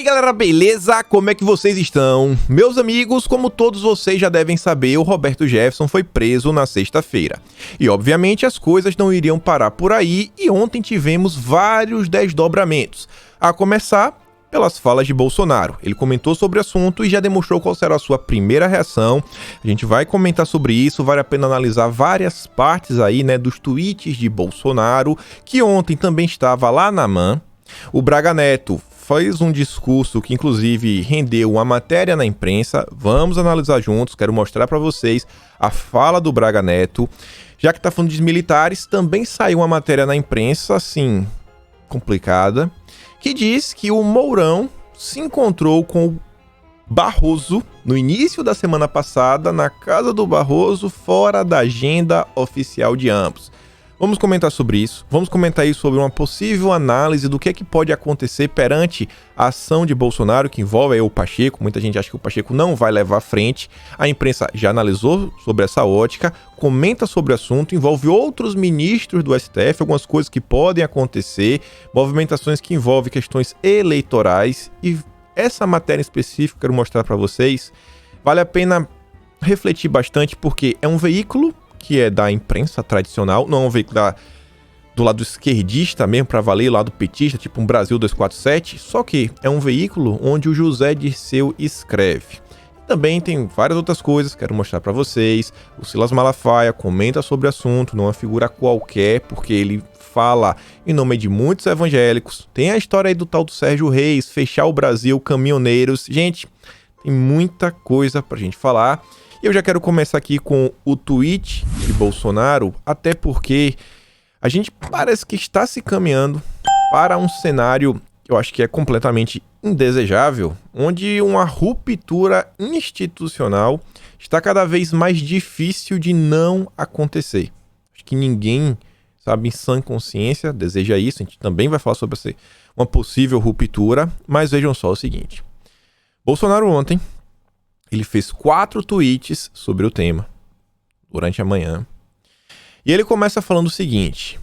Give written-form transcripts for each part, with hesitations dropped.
Galera, beleza? Como é que vocês estão? Meus amigos, como todos vocês já devem saber, o Roberto Jefferson foi preso na sexta-feira. E obviamente as coisas não iriam parar por aí e ontem tivemos vários desdobramentos. A começar pelas falas de Bolsonaro. Ele comentou sobre o assunto e já demonstrou qual será a sua primeira reação. A gente vai comentar sobre isso, vale a pena analisar várias partes aí, né, dos tweets de Bolsonaro, que ontem também estava lá na MAN. O Braga Neto fez um discurso que inclusive rendeu uma matéria na imprensa. Vamos analisar juntos, quero mostrar para vocês a fala do Braga Neto. Já que tá falando de militares, também saiu uma matéria na imprensa, assim, complicada, que diz que o Mourão se encontrou com o Barroso no início da semana passada na casa do Barroso, fora da agenda oficial de ambos. Vamos comentar sobre isso, vamos comentar aí sobre uma possível análise do que é que pode acontecer perante a ação de Bolsonaro, que envolve aí o Pacheco. Muita gente acha que o Pacheco não vai levar à frente. A imprensa já analisou sobre essa ótica, comenta sobre o assunto, envolve outros ministros do STF, algumas coisas que podem acontecer, movimentações que envolvem questões eleitorais. E essa matéria específica que eu quero mostrar para vocês, vale a pena refletir bastante, porque é um veículo que é da imprensa tradicional, não é um veículo do lado esquerdista mesmo, para valer, lado petista, tipo um Brasil 247, só que é um veículo onde o José Dirceu escreve. Também tem várias outras coisas, quero mostrar para vocês. O Silas Malafaia comenta sobre o assunto, não é uma figura qualquer, porque ele fala em nome de muitos evangélicos. Tem a história aí do tal do Sérgio Reis, fechar o Brasil, caminhoneiros. Gente, tem muita coisa pra gente falar. Eu já quero começar aqui com o tweet de Bolsonaro, até porque a gente parece que está se caminhando para um cenário que eu acho que é completamente indesejável, onde uma ruptura institucional está cada vez mais difícil de não acontecer. Acho que ninguém, sabe, em sã consciência deseja isso. A gente também vai falar sobre uma possível ruptura, mas vejam só o seguinte. Bolsonaro ontem, ele fez 4 tweets sobre o tema durante a manhã. E ele começa falando o seguinte: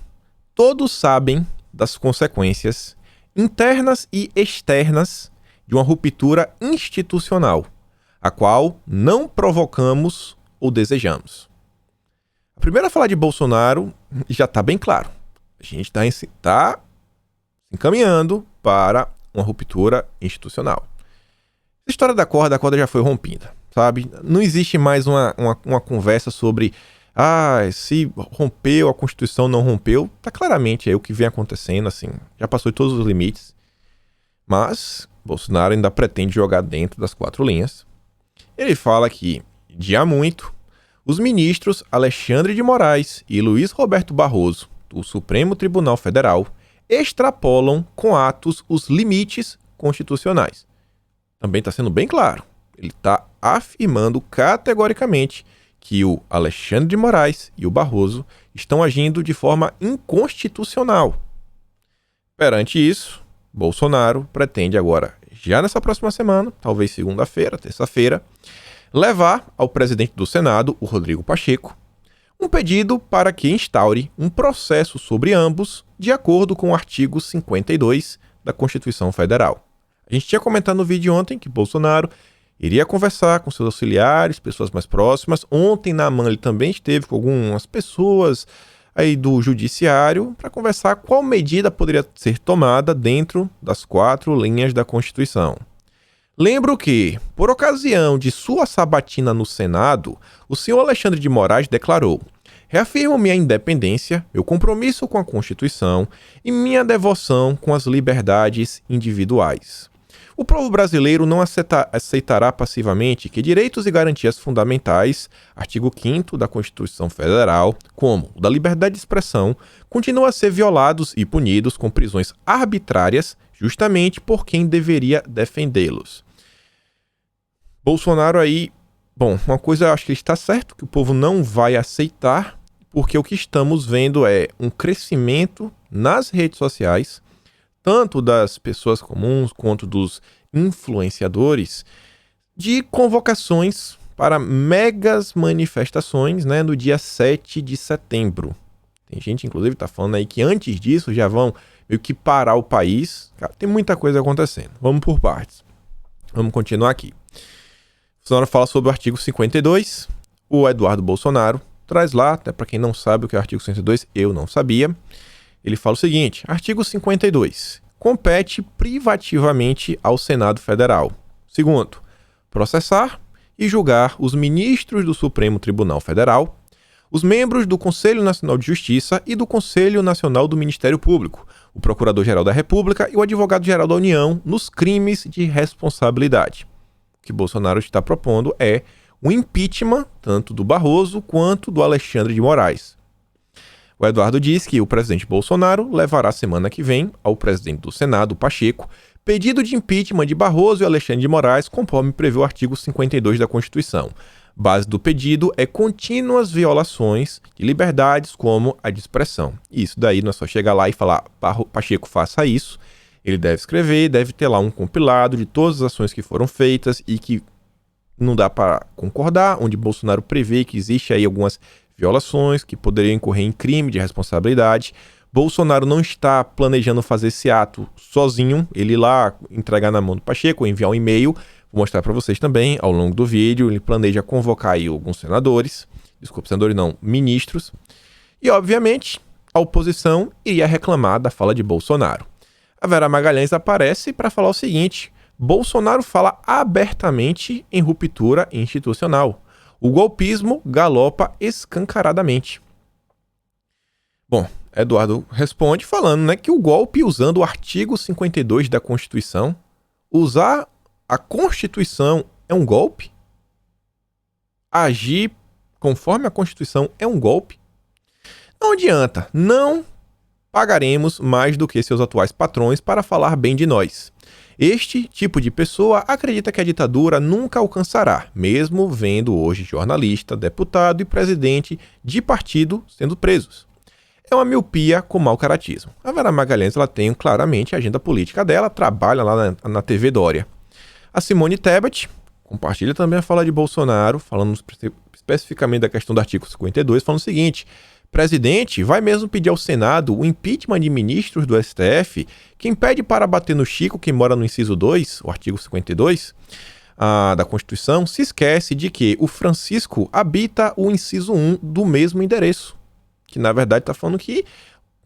todos sabem das consequências internas e externas de uma ruptura institucional, a qual não provocamos ou desejamos. A primeira fala de Bolsonaro já está bem claro. A gente está encaminhando para uma ruptura institucional. A história da corda já foi rompida, sabe? Não existe mais uma conversa sobre se rompeu, a Constituição não rompeu. Tá claramente aí o que vem acontecendo, assim, já passou de todos os limites. Mas Bolsonaro ainda pretende jogar dentro das 4 linhas. Ele fala que, de há muito, os ministros Alexandre de Moraes e Luiz Roberto Barroso, do Supremo Tribunal Federal, extrapolam com atos os limites constitucionais. Também está sendo bem claro. Ele está afirmando categoricamente que o Alexandre de Moraes e o Barroso estão agindo de forma inconstitucional. Perante isso, Bolsonaro pretende agora, já nessa próxima semana, talvez segunda-feira, terça-feira, levar ao presidente do Senado, o Rodrigo Pacheco, um pedido para que instaure um processo sobre ambos, de acordo com o artigo 52 da Constituição Federal. A gente tinha comentado no vídeo ontem que Bolsonaro iria conversar com seus auxiliares, pessoas mais próximas. Ontem na MAN ele também esteve com algumas pessoas aí do judiciário para conversar qual medida poderia ser tomada dentro das 4 linhas da Constituição. Lembro que, por ocasião de sua sabatina no Senado, o senhor Alexandre de Moraes declarou: reafirmo minha independência, meu compromisso com a Constituição e minha devoção com as liberdades individuais. O povo brasileiro não aceitará passivamente que direitos e garantias fundamentais, artigo 5º da Constituição Federal, como o da liberdade de expressão, continuam a ser violados e punidos com prisões arbitrárias, justamente por quem deveria defendê-los. Bolsonaro aí, uma coisa eu acho que está certo, que o povo não vai aceitar, porque o que estamos vendo é um crescimento nas redes sociais, tanto das pessoas comuns quanto dos influenciadores, de convocações para megas manifestações, né, no dia 7 de setembro. Tem gente, inclusive, tá falando aí que antes disso já vão meio que parar o país. Cara, tem muita coisa acontecendo. Vamos por partes. Vamos continuar aqui. A senhora fala sobre o artigo 52. O Eduardo Bolsonaro traz lá, até para quem não sabe o que é o artigo 52, eu não sabia. Ele fala o seguinte: artigo 52. Compete privativamente ao Senado Federal. Segundo, processar e julgar os ministros do Supremo Tribunal Federal, os membros do Conselho Nacional de Justiça e do Conselho Nacional do Ministério Público, o Procurador-Geral da República e o Advogado-Geral da União nos crimes de responsabilidade. O que Bolsonaro está propondo é o impeachment tanto do Barroso quanto do Alexandre de Moraes. O Eduardo diz que o presidente Bolsonaro levará semana que vem ao presidente do Senado, Pacheco, pedido de impeachment de Barroso e Alexandre de Moraes, conforme prevê o artigo 52 da Constituição. Base do pedido é contínuas violações de liberdades como a de expressão. Isso daí não é só chegar lá e falar, Pacheco, faça isso. Ele deve escrever, deve ter lá um compilado de todas as ações que foram feitas e que não dá para concordar, onde Bolsonaro prevê que existe aí algumas violações que poderiam incorrer em crime de responsabilidade. Bolsonaro não está planejando fazer esse ato sozinho, ele ir lá entregar na mão do Pacheco, enviar um e-mail. Vou mostrar para vocês também ao longo do vídeo. Ele planeja convocar aí alguns senadores, ministros. E, obviamente, a oposição iria reclamar da fala de Bolsonaro. A Vera Magalhães aparece para falar o seguinte: Bolsonaro fala abertamente em ruptura institucional. O golpismo galopa escancaradamente. Bom, Eduardo responde falando, né, que o golpe, usando o artigo 52 da Constituição, usar a Constituição é um golpe? Agir conforme a Constituição é um golpe? Não adianta, não pagaremos mais do que seus atuais patrões para falar bem de nós. Este tipo de pessoa acredita que a ditadura nunca alcançará, mesmo vendo hoje jornalista, deputado e presidente de partido sendo presos. É uma miopia com mau caratismo. A Vera Magalhães ela tem claramente a agenda política dela, trabalha lá na TV Dória. A Simone Tebet compartilha também a fala de Bolsonaro, falando especificamente da questão do artigo 52, falando o seguinte: presidente vai mesmo pedir ao Senado o impeachment de ministros do STF, quem pede para bater no Chico, que mora no inciso 2, o artigo 52 da Constituição, se esquece de que o Francisco habita o inciso 1 do mesmo endereço, que na verdade está falando que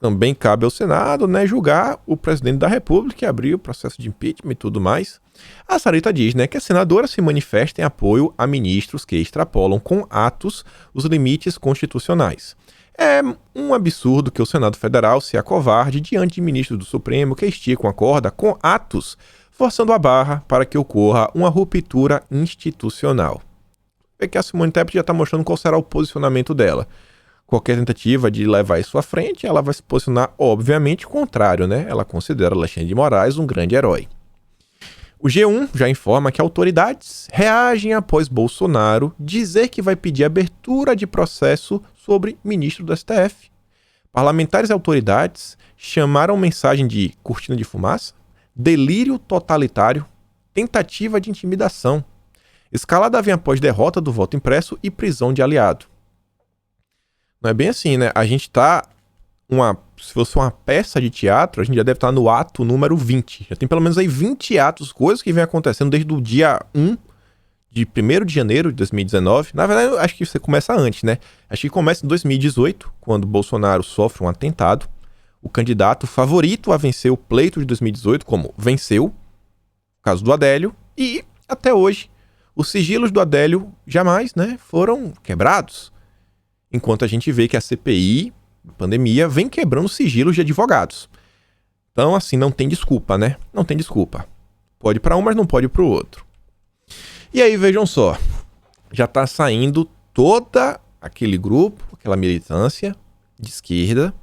também cabe ao Senado, né, julgar o presidente da República e abrir o processo de impeachment e tudo mais. A Sarita diz, né, que a senadora se manifesta em apoio a ministros que extrapolam com atos os limites constitucionais. É um absurdo que o Senado Federal se acovarde diante de ministros do Supremo que esticam a corda com atos, forçando a barra para que ocorra uma ruptura institucional. É que a Simone Tebet já está mostrando qual será o posicionamento dela. Qualquer tentativa de levar isso à frente, ela vai se posicionar, obviamente, contrário, né? Ela considera Alexandre de Moraes um grande herói. O G1 já informa que autoridades reagem após Bolsonaro dizer que vai pedir abertura de processo sobre ministro do STF. Parlamentares e autoridades chamaram mensagem de cortina de fumaça, delírio totalitário, tentativa de intimidação. Escalada vem após derrota do voto impresso e prisão de aliado. Não é bem assim, né? A gente tá se fosse uma peça de teatro, a gente já deve estar no ato número 20. Já tem pelo menos aí 20 atos, coisas que vem acontecendo desde o dia 1 de 1º de janeiro de 2019. Na verdade, eu acho que você começa antes, né? Acho que começa em 2018, quando Bolsonaro sofre um atentado. O candidato favorito a vencer o pleito de 2018, como venceu, o caso do Adélio, e até hoje, os sigilos do Adélio jamais, né, foram quebrados. Enquanto a gente vê que a CPI, pandemia, vem quebrando sigilos de advogados. Então, assim, não tem desculpa, né? Não tem desculpa. Pode para um, mas não pode para o outro. E aí, vejam só, já está saindo toda aquele grupo, aquela militância de esquerda,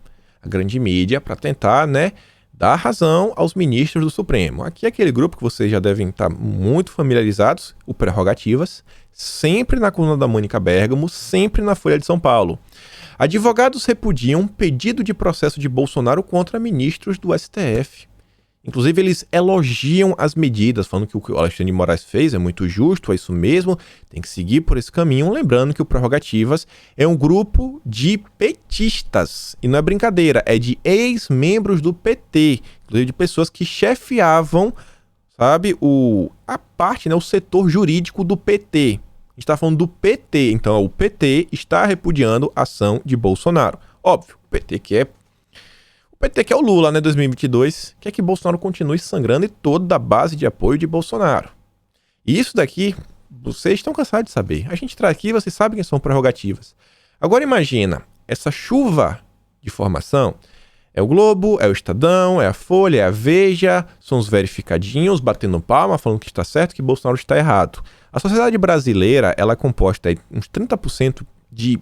a grande mídia, para tentar, né, dar razão aos ministros do Supremo. Aqui é aquele grupo que vocês já devem estar muito familiarizados, o Prerrogativas, sempre na coluna da Mônica Bergamo, sempre na Folha de São Paulo. Advogados repudiam pedido de processo de Bolsonaro contra ministros do STF. Inclusive, eles elogiam as medidas, falando que o Alexandre de Moraes fez é muito justo, é isso mesmo, tem que seguir por esse caminho. Lembrando que o Prerrogativas é um grupo de petistas. E não é brincadeira, é de ex-membros do PT, inclusive de pessoas que chefiavam, sabe, a parte, né, o setor jurídico do PT. A gente está falando do PT, então o PT está repudiando a ação de Bolsonaro. Óbvio, o PT que é o Lula, né, 2022, quer que Bolsonaro continue sangrando e toda a base de apoio de Bolsonaro. E isso daqui, vocês estão cansados de saber. A gente traz aqui, vocês sabem que são prerrogativas. Agora imagina, essa chuva de informação, é o Globo, é o Estadão, é a Folha, é a Veja, são os verificadinhos batendo palma, falando que está certo, que Bolsonaro está errado. A sociedade brasileira, ela é composta aí uns 30% de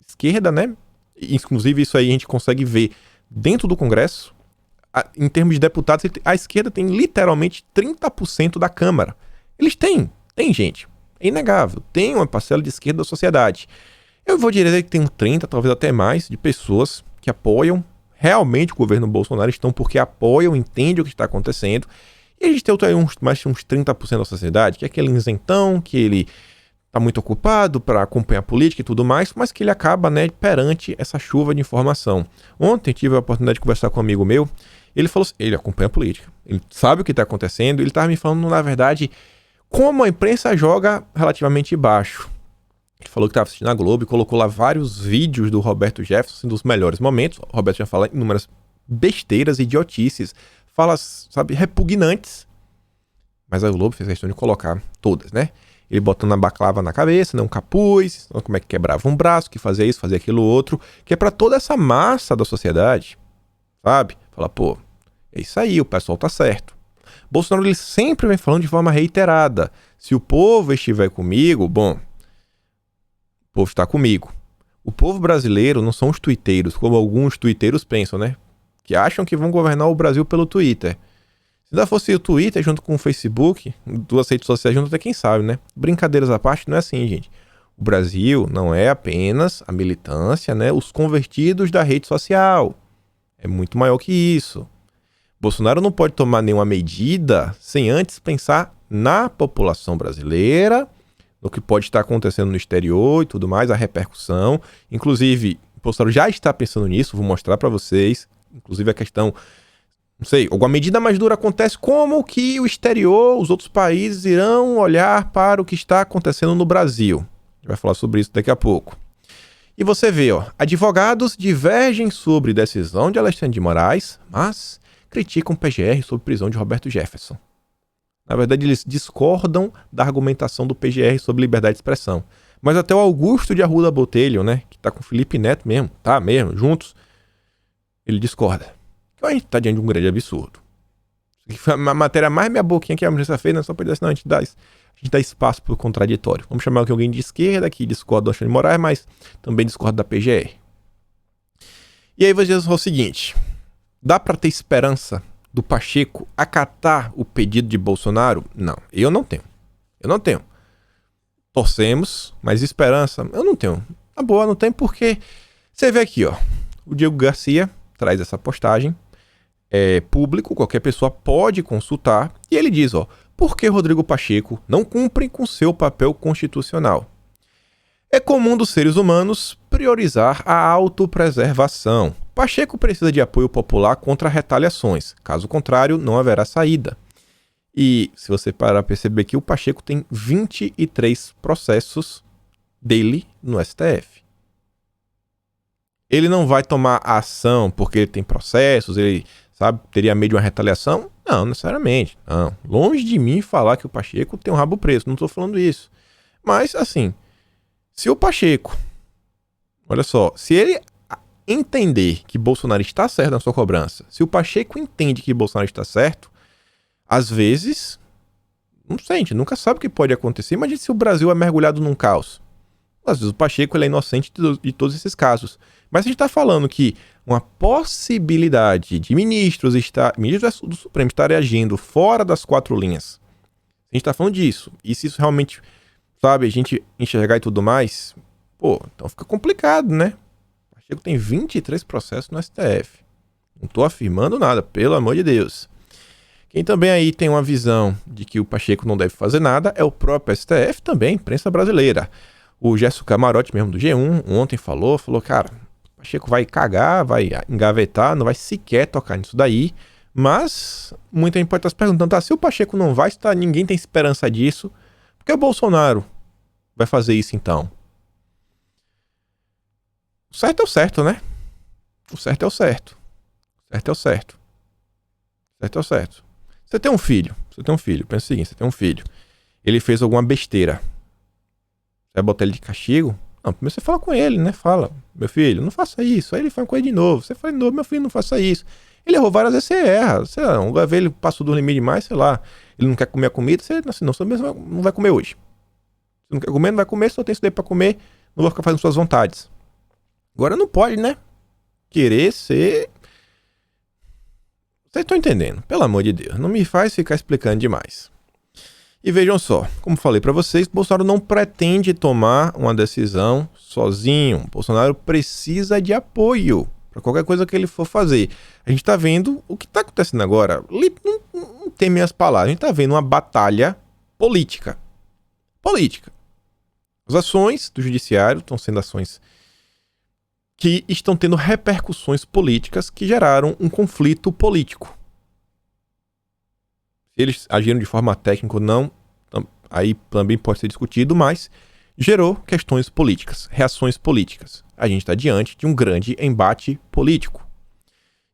esquerda, né? Inclusive isso aí a gente consegue ver dentro do Congresso. Em termos de deputados, a esquerda tem literalmente 30% da Câmara. Eles têm gente, é inegável, tem uma parcela de esquerda da sociedade. Eu vou dizer que tem 30, talvez até mais, de pessoas que apoiam realmente o governo Bolsonaro, estão porque apoiam, entendem o que está acontecendo. E a gente tem mais de uns 30% da sociedade, que é aquele isentão, que ele está muito ocupado para acompanhar a política e tudo mais, mas que ele acaba, né, perante essa chuva de informação. Ontem tive a oportunidade de conversar com um amigo meu, ele falou assim, ele acompanha a política, ele sabe o que está acontecendo, ele estava me falando, na verdade, como a imprensa joga relativamente baixo. Ele falou que estava assistindo a Globo e colocou lá vários vídeos do Roberto Jefferson, assim, dos melhores momentos. O Roberto já fala inúmeras besteiras, idiotices, falas, sabe, repugnantes, mas a Globo fez questão de colocar todas, né? Ele botando a baclava na cabeça, né, um capuz, como é que quebrava um braço, que fazia isso, fazia aquilo outro, que é pra toda essa massa da sociedade, sabe? Fala, pô, é isso aí, o pessoal tá certo. Bolsonaro, ele sempre vem falando de forma reiterada, se o povo estiver comigo, bom, o povo está comigo. O povo brasileiro não são os tuiteiros, como alguns tuiteiros pensam, né? Que acham que vão governar o Brasil pelo Twitter. Se ainda fosse o Twitter junto com o Facebook, duas redes sociais juntas, até quem sabe, né? Brincadeiras à parte, não é assim, gente. O Brasil não é apenas a militância, né? Os convertidos da rede social. É muito maior que isso. Bolsonaro não pode tomar nenhuma medida sem antes pensar na população brasileira, no que pode estar acontecendo no exterior e tudo mais, a repercussão. Inclusive, o Bolsonaro já está pensando nisso, vou mostrar para vocês. Inclusive a questão... Não sei, alguma medida mais dura acontece, como que o exterior, os outros países irão olhar para o que está acontecendo no Brasil. A gente vai falar sobre isso daqui a pouco. E você vê, ó, advogados divergem sobre decisão de Alexandre de Moraes, mas criticam o PGR sobre prisão de Roberto Jefferson. Na verdade, eles discordam da argumentação do PGR sobre liberdade de expressão. Mas até o Augusto de Arruda Botelho, né, que tá com o Felipe Neto mesmo, juntos, ele discorda. A gente tá diante de um grande absurdo. Isso aqui foi a matéria mais meia boquinha que a imprensa fez, né? Só pra dizer, não, a gente dá espaço pro contraditório. Vamos chamar aqui alguém de esquerda, que discorda do Alexandre de Moraes, mas também discorda da PGR. E aí você diz o seguinte, dá pra ter esperança do Pacheco acatar o pedido de Bolsonaro? Não, eu não tenho. Torcemos, mas esperança, eu não tenho. Na boa, não tem, porque você vê aqui, ó, o Diego Garcia traz essa postagem, é público, qualquer pessoa pode consultar, e ele diz, ó, por que Rodrigo Pacheco não cumpre com seu papel constitucional? É comum dos seres humanos priorizar a autopreservação. Pacheco precisa de apoio popular contra retaliações, caso contrário, não haverá saída. E se você parar para perceber que o Pacheco tem 23 processos dele no STF. Ele não vai tomar ação porque ele tem processos, ele, sabe, teria medo de uma retaliação? Não, necessariamente. Não. Longe de mim falar que o Pacheco tem um rabo preso, não estou falando isso. Mas, assim, se o Pacheco, olha só, se ele entender que Bolsonaro está certo na sua cobrança, se o Pacheco entende que Bolsonaro está certo, às vezes, não sei, a gente nunca sabe o que pode acontecer. Imagina se o Brasil é mergulhado num caos. Às vezes o Pacheco ele é inocente de todos esses casos. Mas a gente está falando que uma possibilidade de ministros do Supremo estarem agindo fora das quatro linhas. A gente está falando disso. E se isso realmente, sabe, a gente enxergar e tudo mais, pô, então fica complicado, né? O Pacheco tem 23 processos no STF. Não estou afirmando nada, pelo amor de Deus. Quem também aí tem uma visão de que o Pacheco não deve fazer nada é o próprio STF, também, imprensa brasileira. O Gerson Camarote, mesmo do G1, ontem falou, cara, o Pacheco vai cagar, vai engavetar, não vai sequer tocar nisso daí, mas muita gente pode estar se perguntando, se o Pacheco não vai, ninguém tem esperança disso, por que o Bolsonaro vai fazer isso então? O certo é o certo, né? O certo é o certo. O certo é o certo. O certo é o certo. Você tem um filho, pensa o seguinte, você tem um filho, ele fez alguma besteira, você vai botar ele de castigo? Não, primeiro você fala com ele, né? Fala, meu filho, não faça isso. Aí ele fala com ele de novo, você fala de novo, meu filho, não faça isso. Ele errou várias vezes, você erra, sei lá, uma vez ele passou do limite demais, sei lá, ele não quer comer a comida, você assim, não, você mesmo não vai comer hoje. Se não quer comer, não vai comer, só tem isso daí pra comer, não vai ficar fazendo suas vontades. Agora não pode, né? Querer ser... Vocês estão entendendo, pelo amor de Deus, não me faz ficar explicando demais. E vejam só, como falei para vocês, Bolsonaro não pretende tomar uma decisão sozinho. Bolsonaro precisa de apoio para qualquer coisa que ele for fazer. A gente está vendo o que está acontecendo agora. Não tem minhas palavras, a gente está vendo uma batalha política. As ações do judiciário estão sendo ações que estão tendo repercussões políticas que geraram um conflito político. Se eles agiram de forma técnica ou não, aí também pode ser discutido, mas gerou questões políticas, reações políticas. A gente está diante de um grande embate político.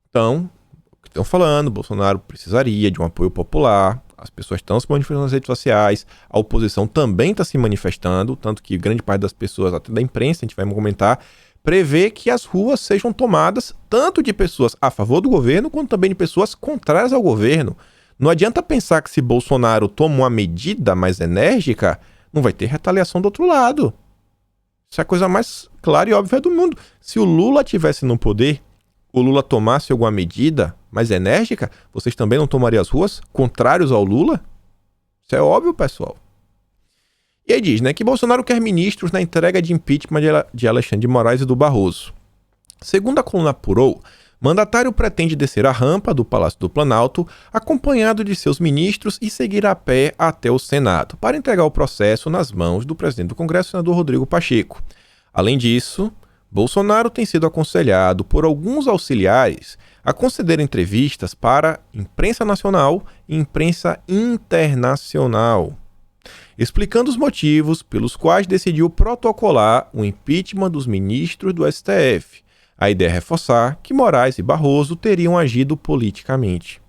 Então, o que estão falando, Bolsonaro precisaria de um apoio popular, as pessoas estão se manifestando nas redes sociais, a oposição também está se manifestando, tanto que grande parte das pessoas, até da imprensa, a gente vai comentar, prevê que as ruas sejam tomadas tanto de pessoas a favor do governo, quanto também de pessoas contrárias ao governo. Não adianta pensar que se Bolsonaro toma uma medida mais enérgica, não vai ter retaliação do outro lado. Isso é a coisa mais clara e óbvia do mundo. Se o Lula estivesse no poder, o Lula tomasse alguma medida mais enérgica, vocês também não tomariam as ruas contrários ao Lula? Isso é óbvio, pessoal. E aí diz, que Bolsonaro quer ministros na entrega de impeachment de Alexandre de Moraes e do Barroso. Segundo a coluna Apurou, mandatário pretende descer a rampa do Palácio do Planalto, acompanhado de seus ministros e seguir a pé até o Senado, para entregar o processo nas mãos do presidente do Congresso, senador Rodrigo Pacheco. Além disso, Bolsonaro tem sido aconselhado por alguns auxiliares a conceder entrevistas para imprensa nacional e imprensa internacional, explicando os motivos pelos quais decidiu protocolar o impeachment dos ministros do STF. A ideia é reforçar que Moraes e Barroso teriam agido politicamente.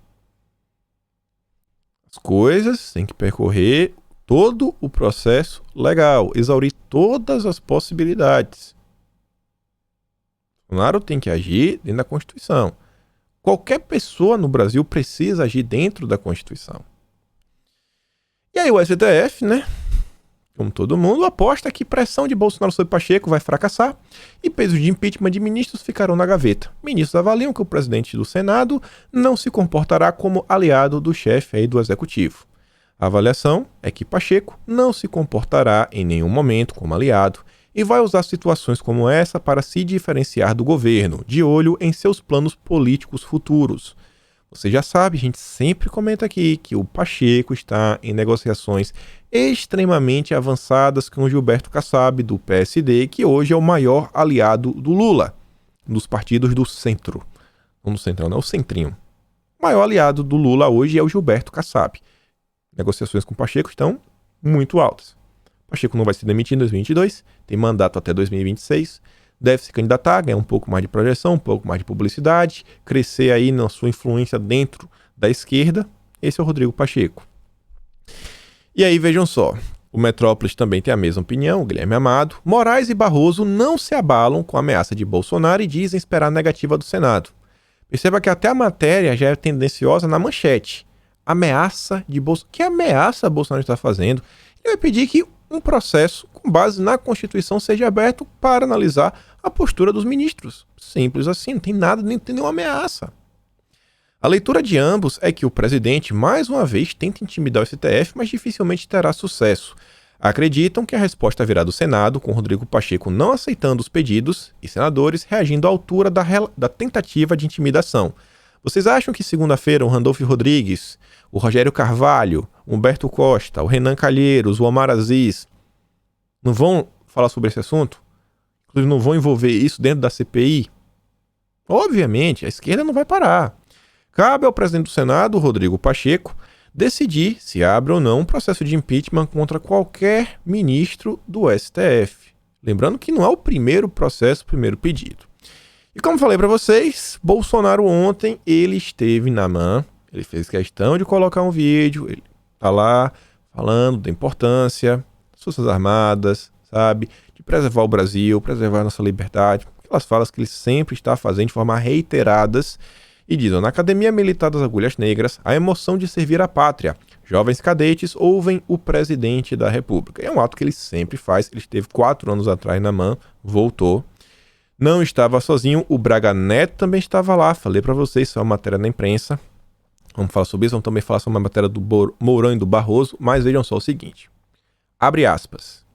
As coisas têm que percorrer todo o processo legal, exaurir todas as possibilidades. Bolsonaro tem que agir dentro da Constituição. Qualquer pessoa no Brasil precisa agir dentro da Constituição. E aí o STF, como todo mundo, aposta que pressão de Bolsonaro sobre Pacheco vai fracassar e pesos de impeachment de ministros ficarão na gaveta. Ministros avaliam que o presidente do Senado não se comportará como aliado do chefe aí do Executivo. A avaliação é que Pacheco não se comportará em nenhum momento como aliado e vai usar situações como essa para se diferenciar do governo, de olho em seus planos políticos futuros. Você já sabe, a gente sempre comenta aqui que o Pacheco está em negociações extremamente avançadas com o Gilberto Kassab, do PSD, que hoje é o maior aliado do Lula, dos partidos do centro. Não do centrão, não, o centrinho. O maior aliado do Lula hoje é o Gilberto Kassab. Negociações com o Pacheco estão muito altas. Pacheco não vai se demitir em 2022, tem mandato até 2026, deve se candidatar, ganhar um pouco mais de projeção, um pouco mais de publicidade, crescer aí na sua influência dentro da esquerda. Esse é o Rodrigo Pacheco. E aí vejam só, o Metrópolis também tem a mesma opinião, o Guilherme Amado. Moraes e Barroso não se abalam com a ameaça de Bolsonaro e dizem esperar a negativa do Senado. Perceba que até a matéria já é tendenciosa na manchete. Ameaça de Bolsonaro. Que ameaça Bolsonaro está fazendo? Ele vai pedir que um processo com base na Constituição seja aberto para analisar a postura dos ministros. Simples assim, não tem nada, nem tem nenhuma ameaça. A leitura de ambos é que o presidente, mais uma vez, tenta intimidar o STF, mas dificilmente terá sucesso. Acreditam que a resposta virá do Senado, com Rodrigo Pacheco não aceitando os pedidos e senadores reagindo à altura da tentativa de intimidação. Vocês acham que segunda-feira o Randolfo Rodrigues, o Rogério Carvalho, o Humberto Costa, o Renan Calheiros, o Omar Aziz não vão falar sobre esse assunto? Inclusive não vão envolver isso dentro da CPI? Obviamente, a esquerda não vai parar. Cabe ao presidente do Senado, Rodrigo Pacheco, decidir se abre ou não um processo de impeachment contra qualquer ministro do STF. Lembrando que não é o primeiro processo, o primeiro pedido. E como falei para vocês, Bolsonaro ontem, ele esteve na MAN, ele fez questão de colocar um vídeo, ele tá lá falando da importância das Forças Armadas, sabe, de preservar o Brasil, preservar a nossa liberdade, aquelas falas que ele sempre está fazendo de forma reiteradas, e diz: na Academia Militar das Agulhas Negras, a emoção de servir a pátria. Jovens cadetes ouvem o presidente da República. É um ato que ele sempre faz. Ele esteve 4 anos atrás na MAN, voltou. Não estava sozinho, o Braga Neto também estava lá. Falei para vocês, isso é uma matéria na imprensa. Vamos falar sobre isso, vamos também falar sobre uma matéria do Mourão e do Barroso. Mas vejam só o seguinte, abre aspas,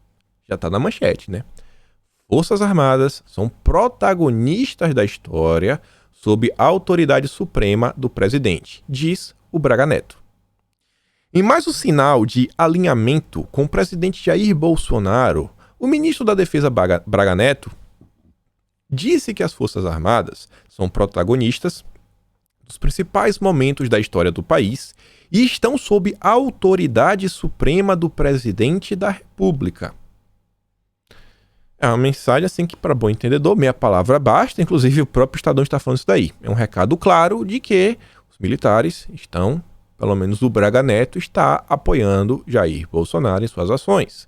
já está na manchete, né? Forças Armadas são protagonistas da história sob a autoridade suprema do presidente, diz o Braga Neto. Em mais um sinal de alinhamento com o presidente Jair Bolsonaro, o ministro da Defesa Braga Neto disse que as Forças Armadas são protagonistas dos principais momentos da história do país e estão sob a autoridade suprema do presidente da República. É uma mensagem assim que, para bom entendedor, meia palavra basta. Inclusive, o próprio Estadão está falando isso daí. É um recado claro de que os militares estão, pelo menos o Braga Neto, está apoiando Jair Bolsonaro em suas ações.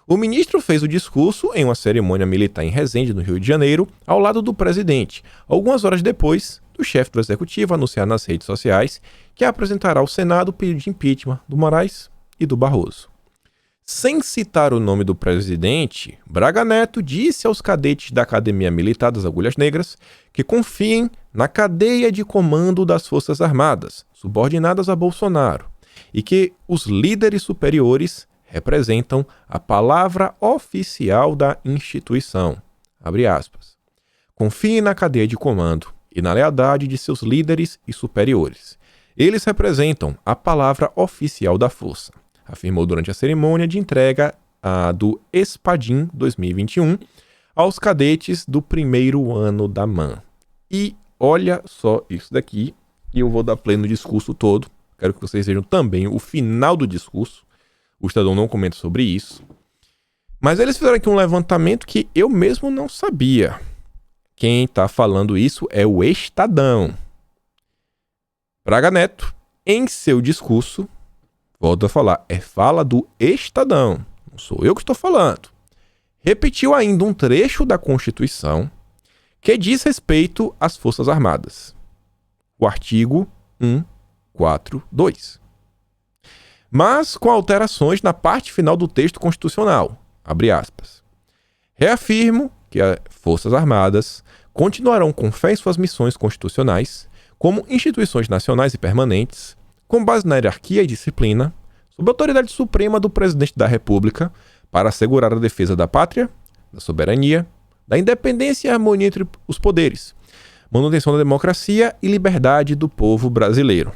O ministro fez o discurso em uma cerimônia militar em Resende, no Rio de Janeiro, ao lado do presidente, algumas horas depois do chefe do executivo anunciar nas redes sociais que apresentará ao Senado o pedido de impeachment do Moraes e do Barroso. Sem citar o nome do presidente, Braga Neto disse aos cadetes da Academia Militar das Agulhas Negras que confiem na cadeia de comando das Forças Armadas, subordinadas a Bolsonaro, e que os líderes superiores representam a palavra oficial da instituição. Abre aspas. Confiem na cadeia de comando e na lealdade de seus líderes e superiores. Eles representam a palavra oficial da força, afirmou durante a cerimônia de entrega do Espadim 2021 aos cadetes do primeiro ano da MAN. E olha só isso daqui, e eu vou dar play no discurso todo. Quero que vocês vejam também o final do discurso. O Estadão não comenta sobre isso. Mas eles fizeram aqui um levantamento que eu mesmo não sabia. Quem está falando isso é o Estadão. Braga Neto, em seu discurso, volto a falar, é fala do Estadão, não sou eu que estou falando. Repetiu ainda um trecho da Constituição que diz respeito às Forças Armadas. O artigo 142. Mas com alterações na parte final do texto constitucional. Abre aspas. Reafirmo que as Forças Armadas continuarão com fé em suas missões constitucionais como instituições nacionais e permanentes, com base na hierarquia e disciplina, sob a autoridade suprema do presidente da República, para assegurar a defesa da pátria, da soberania, da independência e harmonia entre os poderes, manutenção da democracia e liberdade do povo brasileiro.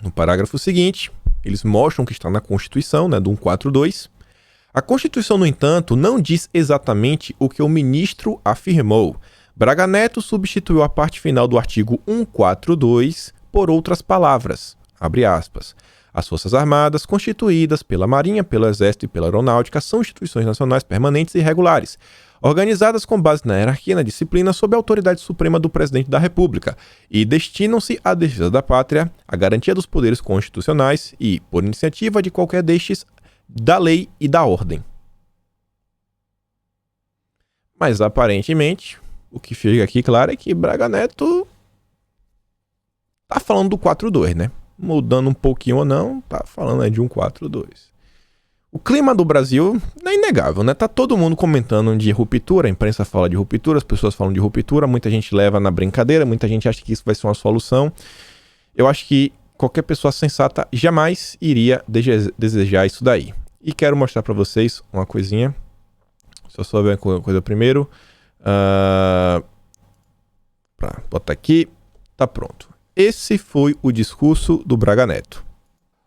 No parágrafo seguinte, eles mostram que está na Constituição, do 142. A Constituição, no entanto, não diz exatamente o que o ministro afirmou. Braga Neto substituiu a parte final do artigo 142 por outras palavras. Abre aspas. As Forças Armadas, constituídas pela Marinha, pelo Exército e pela Aeronáutica, são instituições nacionais permanentes e regulares, organizadas com base na hierarquia e na disciplina sob a autoridade suprema do Presidente da República e destinam-se à defesa da pátria, à garantia dos poderes constitucionais e, por iniciativa de qualquer destes, da lei e da ordem. Mas, aparentemente, o que fica aqui claro é que Braga Neto tá falando do 42, né? Mudando um pouquinho ou não, tá falando de 142. O clima do Brasil é inegável, né? Tá todo mundo comentando de ruptura, a imprensa fala de ruptura, as pessoas falam de ruptura, muita gente leva na brincadeira, muita gente acha que isso vai ser uma solução. Eu acho que qualquer pessoa sensata jamais iria desejar isso daí. E quero mostrar pra vocês uma coisinha. Deixa eu só ver uma coisa primeiro. Pra botar aqui. Tá pronto. Esse foi o discurso do Braga Neto.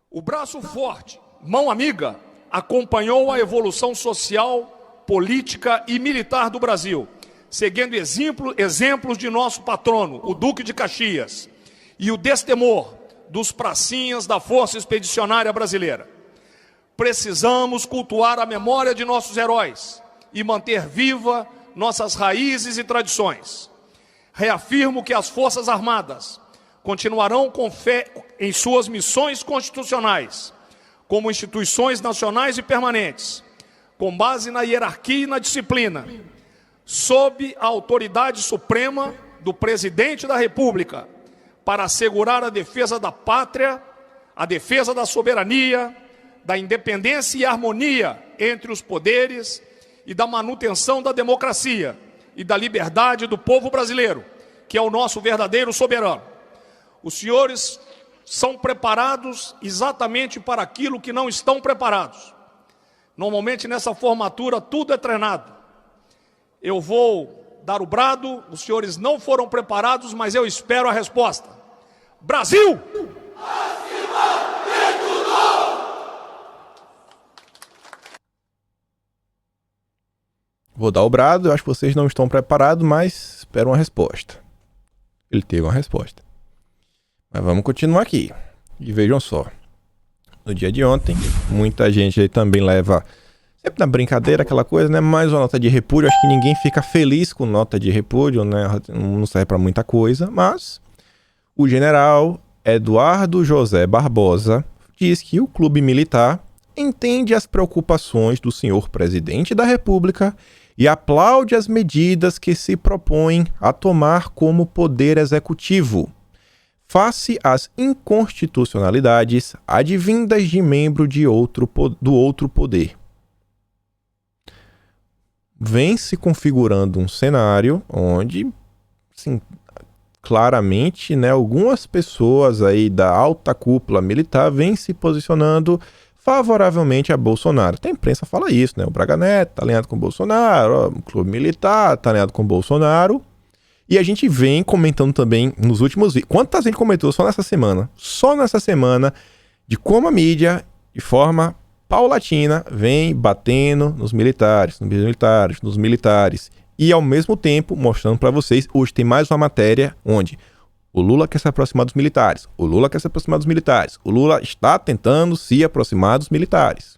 O braço forte, mão amiga, acompanhou a evolução social, política e militar do Brasil, seguindo exemplos de nosso patrono, o Duque de Caxias, e o destemor dos pracinhas da Força Expedicionária Brasileira. Precisamos cultuar a memória de nossos heróis e manter viva nossas raízes e tradições. Reafirmo que as Forças Armadas continuarão com fé em suas missões constitucionais, como instituições nacionais e permanentes, com base na hierarquia e na disciplina, sob a autoridade suprema do Presidente da República, para assegurar a defesa da pátria, a defesa da soberania, da independência e harmonia entre os poderes e da manutenção da democracia e da liberdade do povo brasileiro, que é o nosso verdadeiro soberano. Os senhores são preparados exatamente para aquilo que não estão preparados. Normalmente nessa formatura tudo é treinado. Eu vou dar o brado, os senhores não foram preparados, mas eu espero a resposta. Brasil! Vou dar o brado, eu acho que vocês não estão preparados, mas espero uma resposta. Ele teve uma resposta. Mas vamos continuar aqui. E vejam só. No dia de ontem, muita gente aí também leva, sempre na brincadeira, aquela coisa, né? Mais uma nota de repúdio. Acho que ninguém fica feliz com nota de repúdio, né? Não serve para muita coisa. Mas o general Eduardo José Barbosa diz que o clube militar entende as preocupações do senhor presidente da República e aplaude as medidas que se propõem a tomar como poder executivo, face às inconstitucionalidades advindas de membro do outro poder. Vem se configurando um cenário onde, assim, claramente, né, algumas pessoas aí da alta cúpula militar vêm se posicionando favoravelmente a Bolsonaro. Até a imprensa fala isso, né? O Braga Neto tá alinhado com o Bolsonaro, o clube militar tá alinhado com o Bolsonaro. E a gente vem comentando também nos últimos vídeos. Quantas gente comentou só nessa semana? Só nessa semana, de como a mídia, de forma paulatina, vem batendo nos militares, nos militares. E ao mesmo tempo, mostrando para vocês, hoje tem mais uma matéria onde o Lula quer se aproximar dos militares. O Lula quer se aproximar dos militares. O Lula está tentando se aproximar dos militares.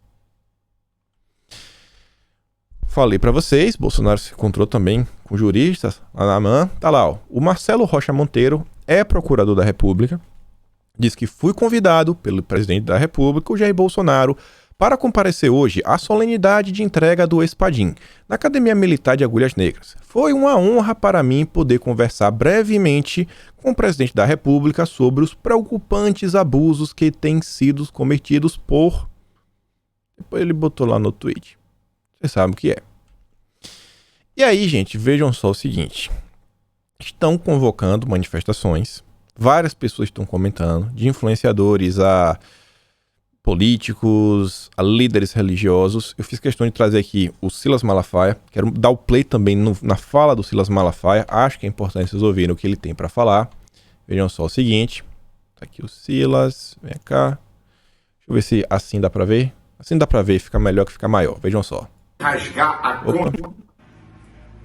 Falei para vocês, Bolsonaro se encontrou também com juristas lá na AMAN. Tá lá, ó. O Marcelo Rocha Monteiro é procurador da República. Diz que foi convidado pelo presidente da República, o Jair Bolsonaro, para comparecer hoje à solenidade de entrega do Espadim, na Academia Militar de Agulhas Negras. Foi uma honra para mim poder conversar brevemente com o presidente da República sobre os preocupantes abusos que têm sido cometidos por... Depois ele botou lá no tweet. Vocês sabem o que é. E aí, gente, vejam só o seguinte. Estão convocando manifestações. Várias pessoas estão comentando, de influenciadores a políticos, a líderes religiosos. Eu fiz questão de trazer aqui o Silas Malafaia. Quero dar o play também na fala do Silas Malafaia. Acho que é importante vocês ouvirem o que ele tem para falar. Vejam só o seguinte. Tá aqui o Silas. Vem cá. Deixa eu ver se assim dá para ver. Assim dá para ver, fica melhor que fica maior. Vejam só. Rasgar a conta.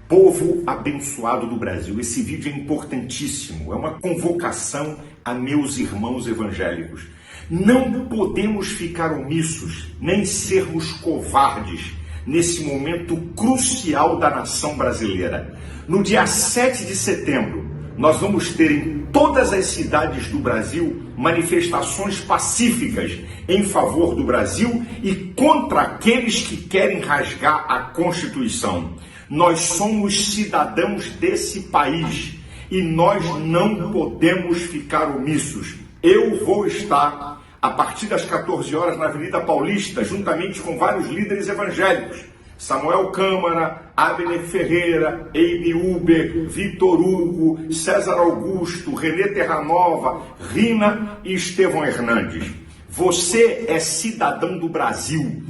Povo abençoado do Brasil, esse vídeo é importantíssimo. É uma convocação a meus irmãos evangélicos. Não podemos ficar omissos, nem sermos covardes nesse momento crucial da nação brasileira. No dia 7 de setembro, nós vamos ter em todas as cidades do Brasil manifestações pacíficas em favor do Brasil e contra aqueles que querem rasgar a Constituição. Nós somos cidadãos desse país e nós não podemos ficar omissos. Eu vou estar a partir das 14 horas na Avenida Paulista, juntamente com vários líderes evangélicos. Samuel Câmara, Abner Ferreira, Amy Uber, Vitor Hugo, César Augusto, Renê Terranova, Rina e Estevão Hernandes. Você é cidadão do Brasil.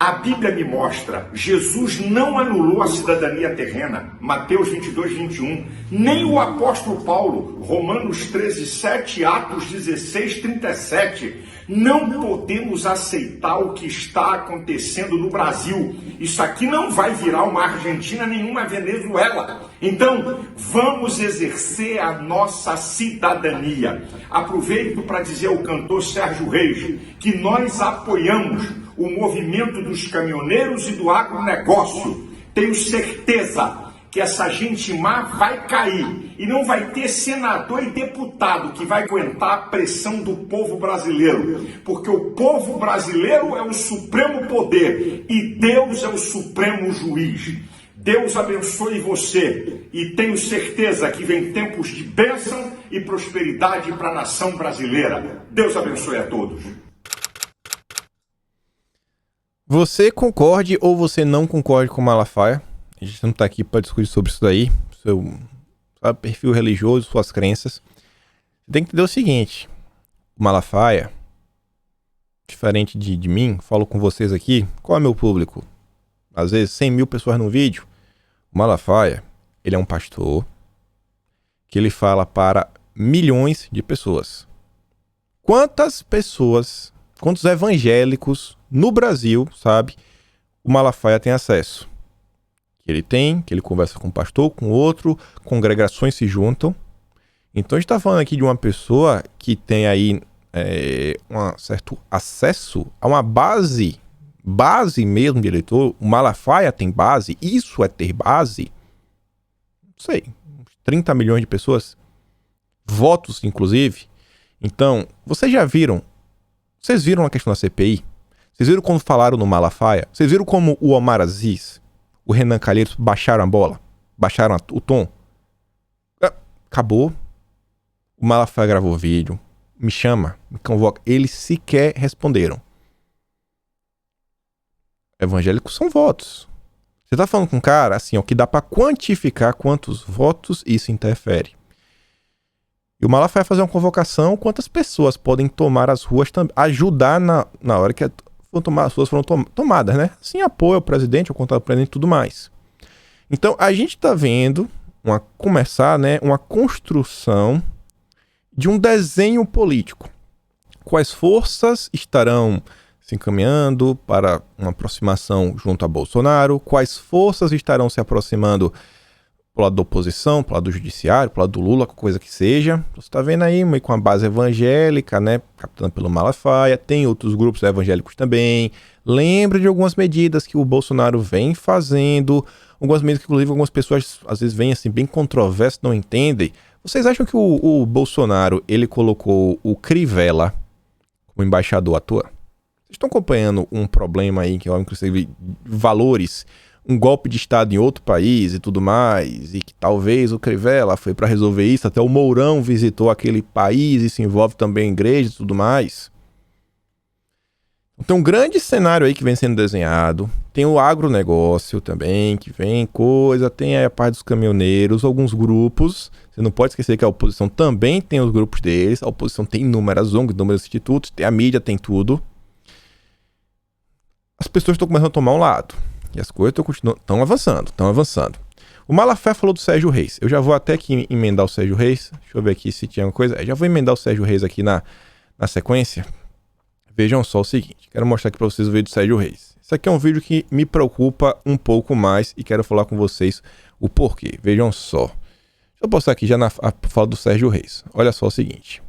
A Bíblia me mostra, Jesus não anulou a cidadania terrena, Mateus 22, 21, nem o apóstolo Paulo, Romanos 13, 7, Atos 16, 37. Não podemos aceitar o que está acontecendo no Brasil. Isso aqui não vai virar uma Argentina nem uma Venezuela. Então, vamos exercer a nossa cidadania. Aproveito para dizer ao cantor Sérgio Reis que nós apoiamos o movimento dos caminhoneiros e do agronegócio. Tenho certeza que essa gente má vai cair e não vai ter senador e deputado que vai aguentar a pressão do povo brasileiro, porque o povo brasileiro é o supremo poder e Deus é o supremo juiz. Deus abençoe você e tenho certeza que vem tempos de bênção e prosperidade para a nação brasileira. Deus abençoe a todos. Você concorde ou você não concorde com Malafaia? A gente não está aqui para discutir sobre isso daí, seu perfil religioso, suas crenças. Você tem que entender o seguinte: o Malafaia, diferente de mim, falo com vocês aqui, qual é meu público? Às vezes 100 mil pessoas no vídeo. O Malafaia, ele é um pastor que ele fala para milhões de pessoas. Quantas pessoas, quantos evangélicos no Brasil, sabe, o Malafaia tem acesso? Que ele conversa com um pastor, com outro, congregações se juntam. Então a gente está falando aqui de uma pessoa que tem aí um certo acesso a uma base mesmo de eleitor. O Malafaia tem base, isso é ter base, não sei, uns 30 milhões de pessoas, votos inclusive. Então, vocês viram a questão da CPI? Vocês viram quando falaram no Malafaia? Vocês viram como o Omar Aziz, o Renan Calheiros baixaram a bola? Baixaram o tom? Acabou. O Malafaia gravou vídeo, me chama, me convoca. Eles sequer responderam. Evangélicos são votos. Você tá falando com um cara assim, ó, que dá pra quantificar quantos votos isso interfere. E o Malafaia vai fazer uma convocação, quantas pessoas podem tomar as ruas também, ajudar na hora que as ruas foram tomadas, né? Assim, apoio ao presidente, ao contato do presidente e tudo mais. Então, a gente tá vendo começar, né, uma construção de um desenho político. Quais forças estarão se encaminhando para uma aproximação junto a Bolsonaro? Quais forças estarão se aproximando pro lado da oposição, pro lado do judiciário, pro lado do Lula, qualquer coisa que seja? Você tá vendo aí, meio com a base evangélica, né, captada pelo Malafaia. Tem outros grupos evangélicos também. Lembra de algumas medidas que o Bolsonaro vem fazendo, algumas medidas que, inclusive, algumas pessoas às vezes vêm assim, bem controversas, não entendem. Vocês acham que o Bolsonaro, ele colocou o Crivella como embaixador à toa? Vocês estão acompanhando um problema aí, que é, inclusive, valores, um golpe de Estado em outro país e tudo mais, e que talvez o Crivella foi para resolver isso, até o Mourão visitou aquele país e se envolve também em igreja e tudo mais. Então, um grande cenário aí que vem sendo desenhado. Tem o agronegócio também, que vem coisa, tem aí a parte dos caminhoneiros, alguns grupos. Você não pode esquecer que a oposição também tem os grupos deles, a oposição tem inúmeras ONGs, inúmeros institutos, tem a mídia, tem as pessoas estão começando a tomar um lado. E as coisas estão avançando. O Malafaia falou do Sérgio Reis. Eu já vou até aqui emendar o Sérgio Reis. Deixa eu ver aqui se tinha alguma coisa. Já vou emendar o Sérgio Reis aqui na sequência. Vejam só o seguinte. Quero mostrar aqui para vocês o vídeo do Sérgio Reis. Isso aqui é um vídeo que me preocupa um pouco mais e quero falar com vocês o porquê. Vejam só. Deixa eu postar aqui já na fala do Sérgio Reis. Olha só o seguinte.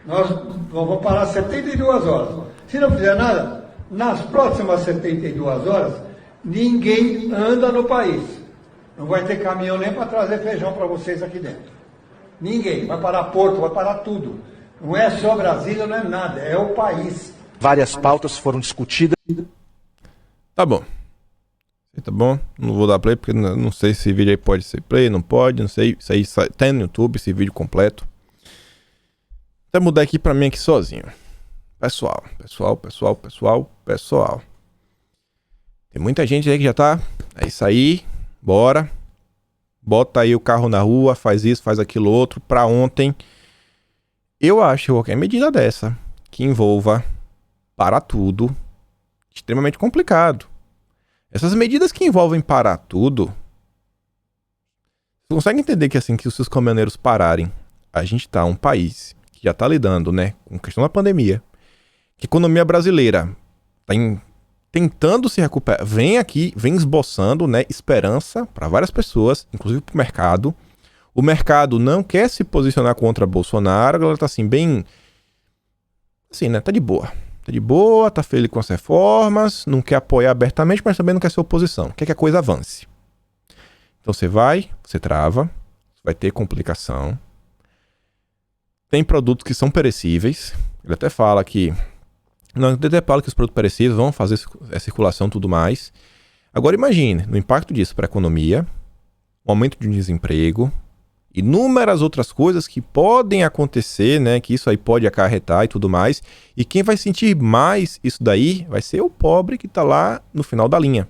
Nós vamos parar 72 horas. Se não fizer nada, nas próximas 72 horas, ninguém anda no país. Não vai ter caminhão nem para trazer feijão para vocês aqui dentro. Ninguém. Vai parar porto, vai parar tudo. Não é só Brasília, não é nada. É o país. Várias pautas foram discutidas. Tá bom. Tá bom? Não vou dar play porque não sei se esse vídeo aí pode ser play, não pode, não sei. Isso aí tá no YouTube, esse vídeo completo. Vou mudar aqui pra mim aqui sozinho. Pessoal. Tem muita gente aí que já tá. É isso aí. Bora. Bota aí o carro na rua, faz isso, faz aquilo outro. Pra ontem. Eu acho que qualquer medida dessa que envolva parar tudo, extremamente complicado. Essas medidas que envolvem parar tudo, você consegue entender que assim que os seus caminhoneiros pararem, a gente tá um país que já tá lidando, né, com a questão da pandemia, que a economia brasileira tá tentando se recuperar, vem esboçando, né, esperança para várias pessoas, inclusive pro mercado. O mercado não quer se posicionar contra Bolsonaro, a galera tá assim, bem, assim, né, tá de boa, tá feliz com as reformas, não quer apoiar abertamente, mas também não quer ser oposição, quer que a coisa avance. Então você trava, vai ter complicação. Tem produtos que são perecíveis. Ele até fala que os produtos perecíveis vão fazer a circulação e tudo mais. Agora imagine o impacto disso para a economia, o aumento de desemprego, inúmeras outras coisas que podem acontecer, né? Que isso aí pode acarretar e tudo mais. E quem vai sentir mais isso daí vai ser o pobre que está lá no final da linha.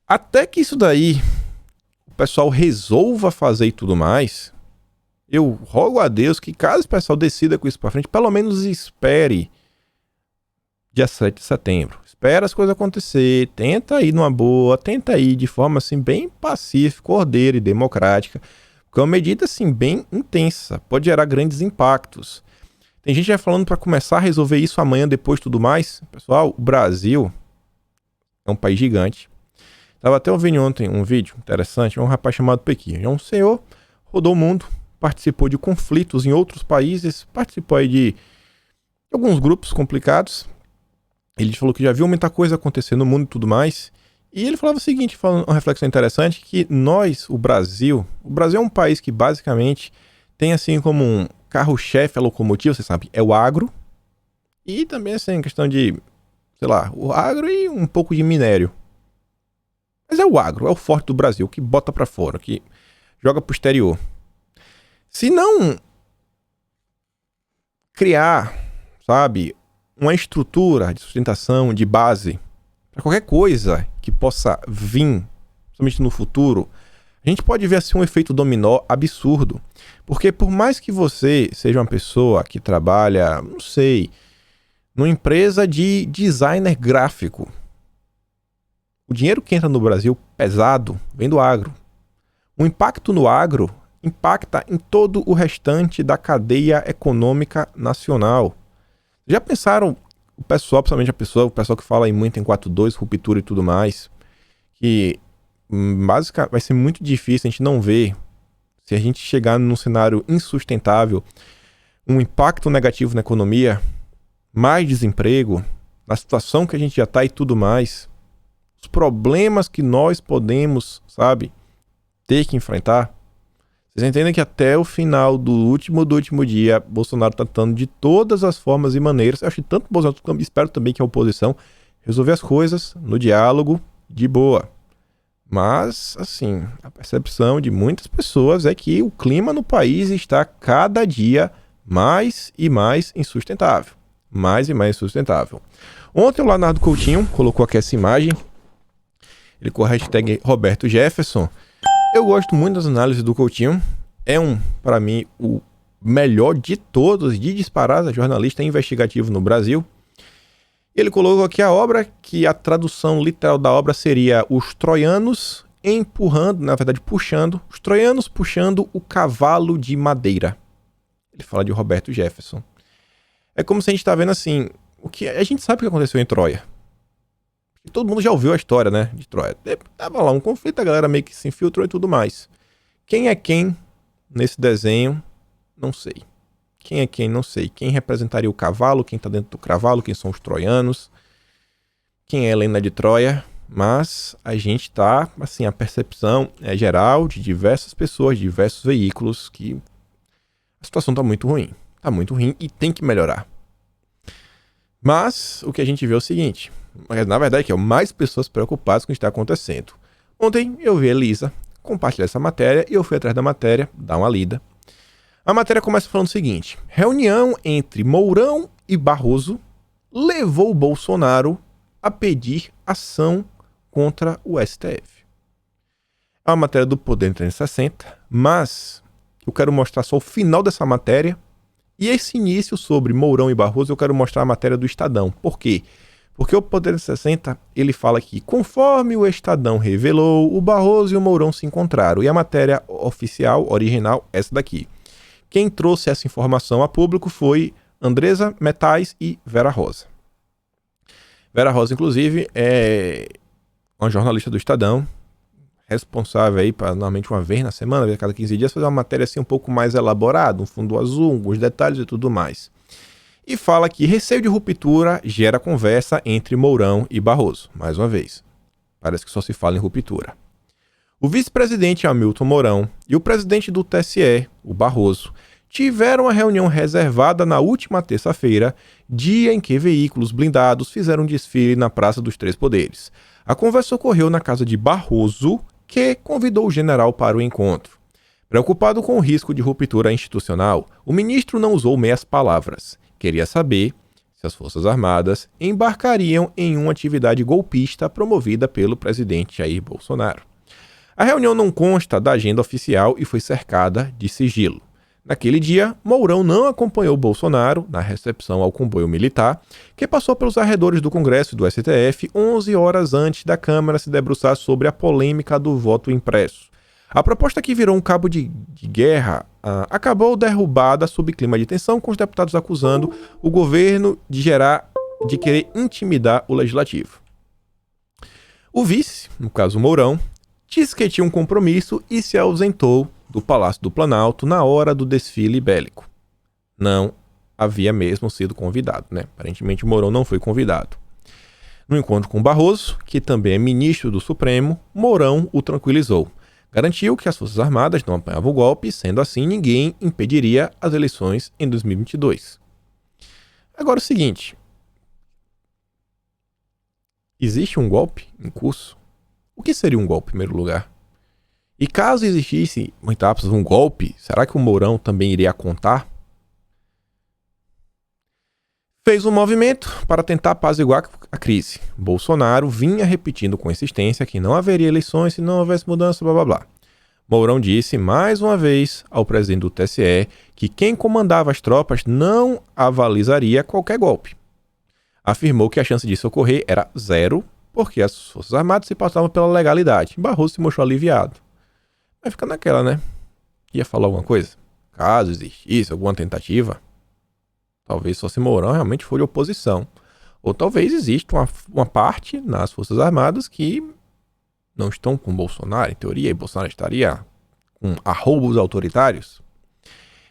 Até que isso daí o pessoal resolva fazer e tudo mais, eu rogo a Deus que caso o pessoal decida com isso para frente, pelo menos espere dia 7 de setembro. Espera as coisas acontecer, tenta ir numa boa, tenta ir de forma assim bem pacífica, ordeira e democrática, porque é uma medida assim bem intensa, pode gerar grandes impactos. Tem gente já falando para começar a resolver isso amanhã, depois tudo mais. Pessoal, o Brasil é um país gigante. Estava até ouvindo ontem um vídeo interessante, um rapaz chamado Pequi. É um senhor, rodou o mundo, participou de conflitos em outros países, participou aí de alguns grupos complicados. Ele falou que já viu muita coisa acontecer no mundo e tudo mais. E ele falava o seguinte, falando uma reflexão interessante, que nós, o Brasil é um país que basicamente tem assim como um carro-chefe, a locomotiva, você sabe, é o agro. E também assim, questão de, sei lá, o agro e um pouco de minério. Mas é o agro, é o forte do Brasil, que bota pra fora, que joga pro exterior. Se não criar, sabe, uma estrutura de sustentação, de base, para qualquer coisa que possa vir, somente no futuro, a gente pode ver assim um efeito dominó absurdo. Porque por mais que você seja uma pessoa que trabalha, não sei, numa empresa de designer gráfico, o dinheiro que entra no Brasil pesado vem do agro. O impacto no agro impacta em todo o restante da cadeia econômica nacional. Já pensaram, o pessoal, principalmente o pessoal que fala aí muito em 4.2, ruptura e tudo mais, que basicamente vai ser muito difícil a gente não ver, se a gente chegar num cenário insustentável, um impacto negativo na economia, mais desemprego, na situação que a gente já está e tudo mais, os problemas que nós podemos, sabe, ter que enfrentar. Vocês entendem que até o final do último dia, Bolsonaro está tentando de todas as formas e maneiras, eu acho que tanto o Bolsonaro, espero também que a oposição, resolver as coisas no diálogo, de boa. Mas, assim, a percepção de muitas pessoas é que o clima no país está cada dia mais e mais insustentável. Mais e mais insustentável. Ontem o Leonardo Coutinho colocou aqui essa imagem, ele com a hashtag Roberto Jefferson. Eu gosto muito das análises do Coutinho. É para mim, o melhor de todos, de disparada, jornalista investigativo no Brasil. Ele colocou aqui a obra, que a tradução literal da obra seria os troianos empurrando, na verdade puxando, os troianos puxando o cavalo de madeira. Ele fala de Roberto Jefferson. É como se a gente tá vendo assim, o que a gente sabe o que aconteceu em Troia. E todo mundo já ouviu a história, né, de Troia. Tava lá um conflito, a galera meio que se infiltrou e tudo mais. Quem é quem nesse desenho? Não sei. Quem é quem? Não sei. Quem representaria o cavalo? Quem tá dentro do cavalo? Quem são os troianos? Quem é Helena de Troia? Mas a gente tá, assim, a percepção é geral de diversas pessoas, de diversos veículos, que a situação tá muito ruim. Tá muito ruim e tem que melhorar. Mas o que a gente vê é o seguinte... Na verdade, que é mais pessoas preocupadas com o que está acontecendo. Ontem eu vi a Elisa compartilhar essa matéria e eu fui atrás da matéria, dar uma lida. A matéria começa falando o seguinte: reunião entre Mourão e Barroso levou o Bolsonaro a pedir ação contra o STF. É uma matéria do Poder 360, mas eu quero mostrar só o final dessa matéria E esse início sobre Mourão e Barroso eu quero mostrar a matéria do Estadão. Por quê? Porque o Poder 360, ele fala que, conforme o Estadão revelou, o Barroso e o Mourão se encontraram. E a matéria oficial, original, essa daqui. Quem trouxe essa informação a público foi Andresa Metais e Vera Rosa. Vera Rosa, inclusive, é uma jornalista do Estadão, responsável aí para, normalmente, uma vez na semana, a cada 15 dias, fazer uma matéria assim um pouco mais elaborada, um fundo azul, alguns detalhes e tudo mais. E fala que receio de ruptura gera conversa entre Mourão e Barroso. Mais uma vez, parece que só se fala em ruptura. O vice-presidente Hamilton Mourão e o presidente do TSE, o Barroso, tiveram uma reunião reservada na última terça-feira, dia em que veículos blindados fizeram um desfile na Praça dos Três Poderes. A conversa ocorreu na casa de Barroso, que convidou o general para o encontro. Preocupado com o risco de ruptura institucional, o ministro não usou meias palavras. Queria saber se as Forças Armadas embarcariam em uma atividade golpista promovida pelo presidente Jair Bolsonaro. A reunião não consta da agenda oficial e foi cercada de sigilo. Naquele dia, Mourão não acompanhou Bolsonaro na recepção ao comboio militar, que passou pelos arredores do Congresso e do STF 11 horas antes da Câmara se debruçar sobre a polêmica do voto impresso. A proposta, que virou um cabo de guerra, acabou derrubada sob clima de tensão, com os deputados acusando o governo de querer intimidar o legislativo. O vice, no caso Mourão, disse que tinha um compromisso e se ausentou do Palácio do Planalto na hora do desfile bélico. Não havia mesmo sido convidado, né? Aparentemente Mourão não foi convidado. No encontro com Barroso, que também é ministro do Supremo, Mourão o tranquilizou. Garantiu que as Forças Armadas não apanhavam o golpe, sendo assim ninguém impediria as eleições em 2022. Agora o seguinte, existe um golpe em curso? O que seria um golpe, em primeiro lugar? E caso existisse, muitas aspas, um golpe, será que o Mourão também iria contar? Fez um movimento para tentar apaziguar a crise. Bolsonaro vinha repetindo com insistência que não haveria eleições se não houvesse mudança, blá blá blá. Mourão disse mais uma vez ao presidente do TSE que quem comandava as tropas não avalizaria qualquer golpe. Afirmou que a chance disso ocorrer era zero, porque as Forças Armadas se passavam pela legalidade. Barroso se mostrou aliviado. Vai ficar naquela, né? Ia falar alguma coisa? Caso existisse alguma tentativa, talvez só se Mourão realmente for de oposição. Ou talvez exista uma parte nas Forças Armadas que não estão com Bolsonaro, em teoria, e Bolsonaro estaria com arroubos autoritários.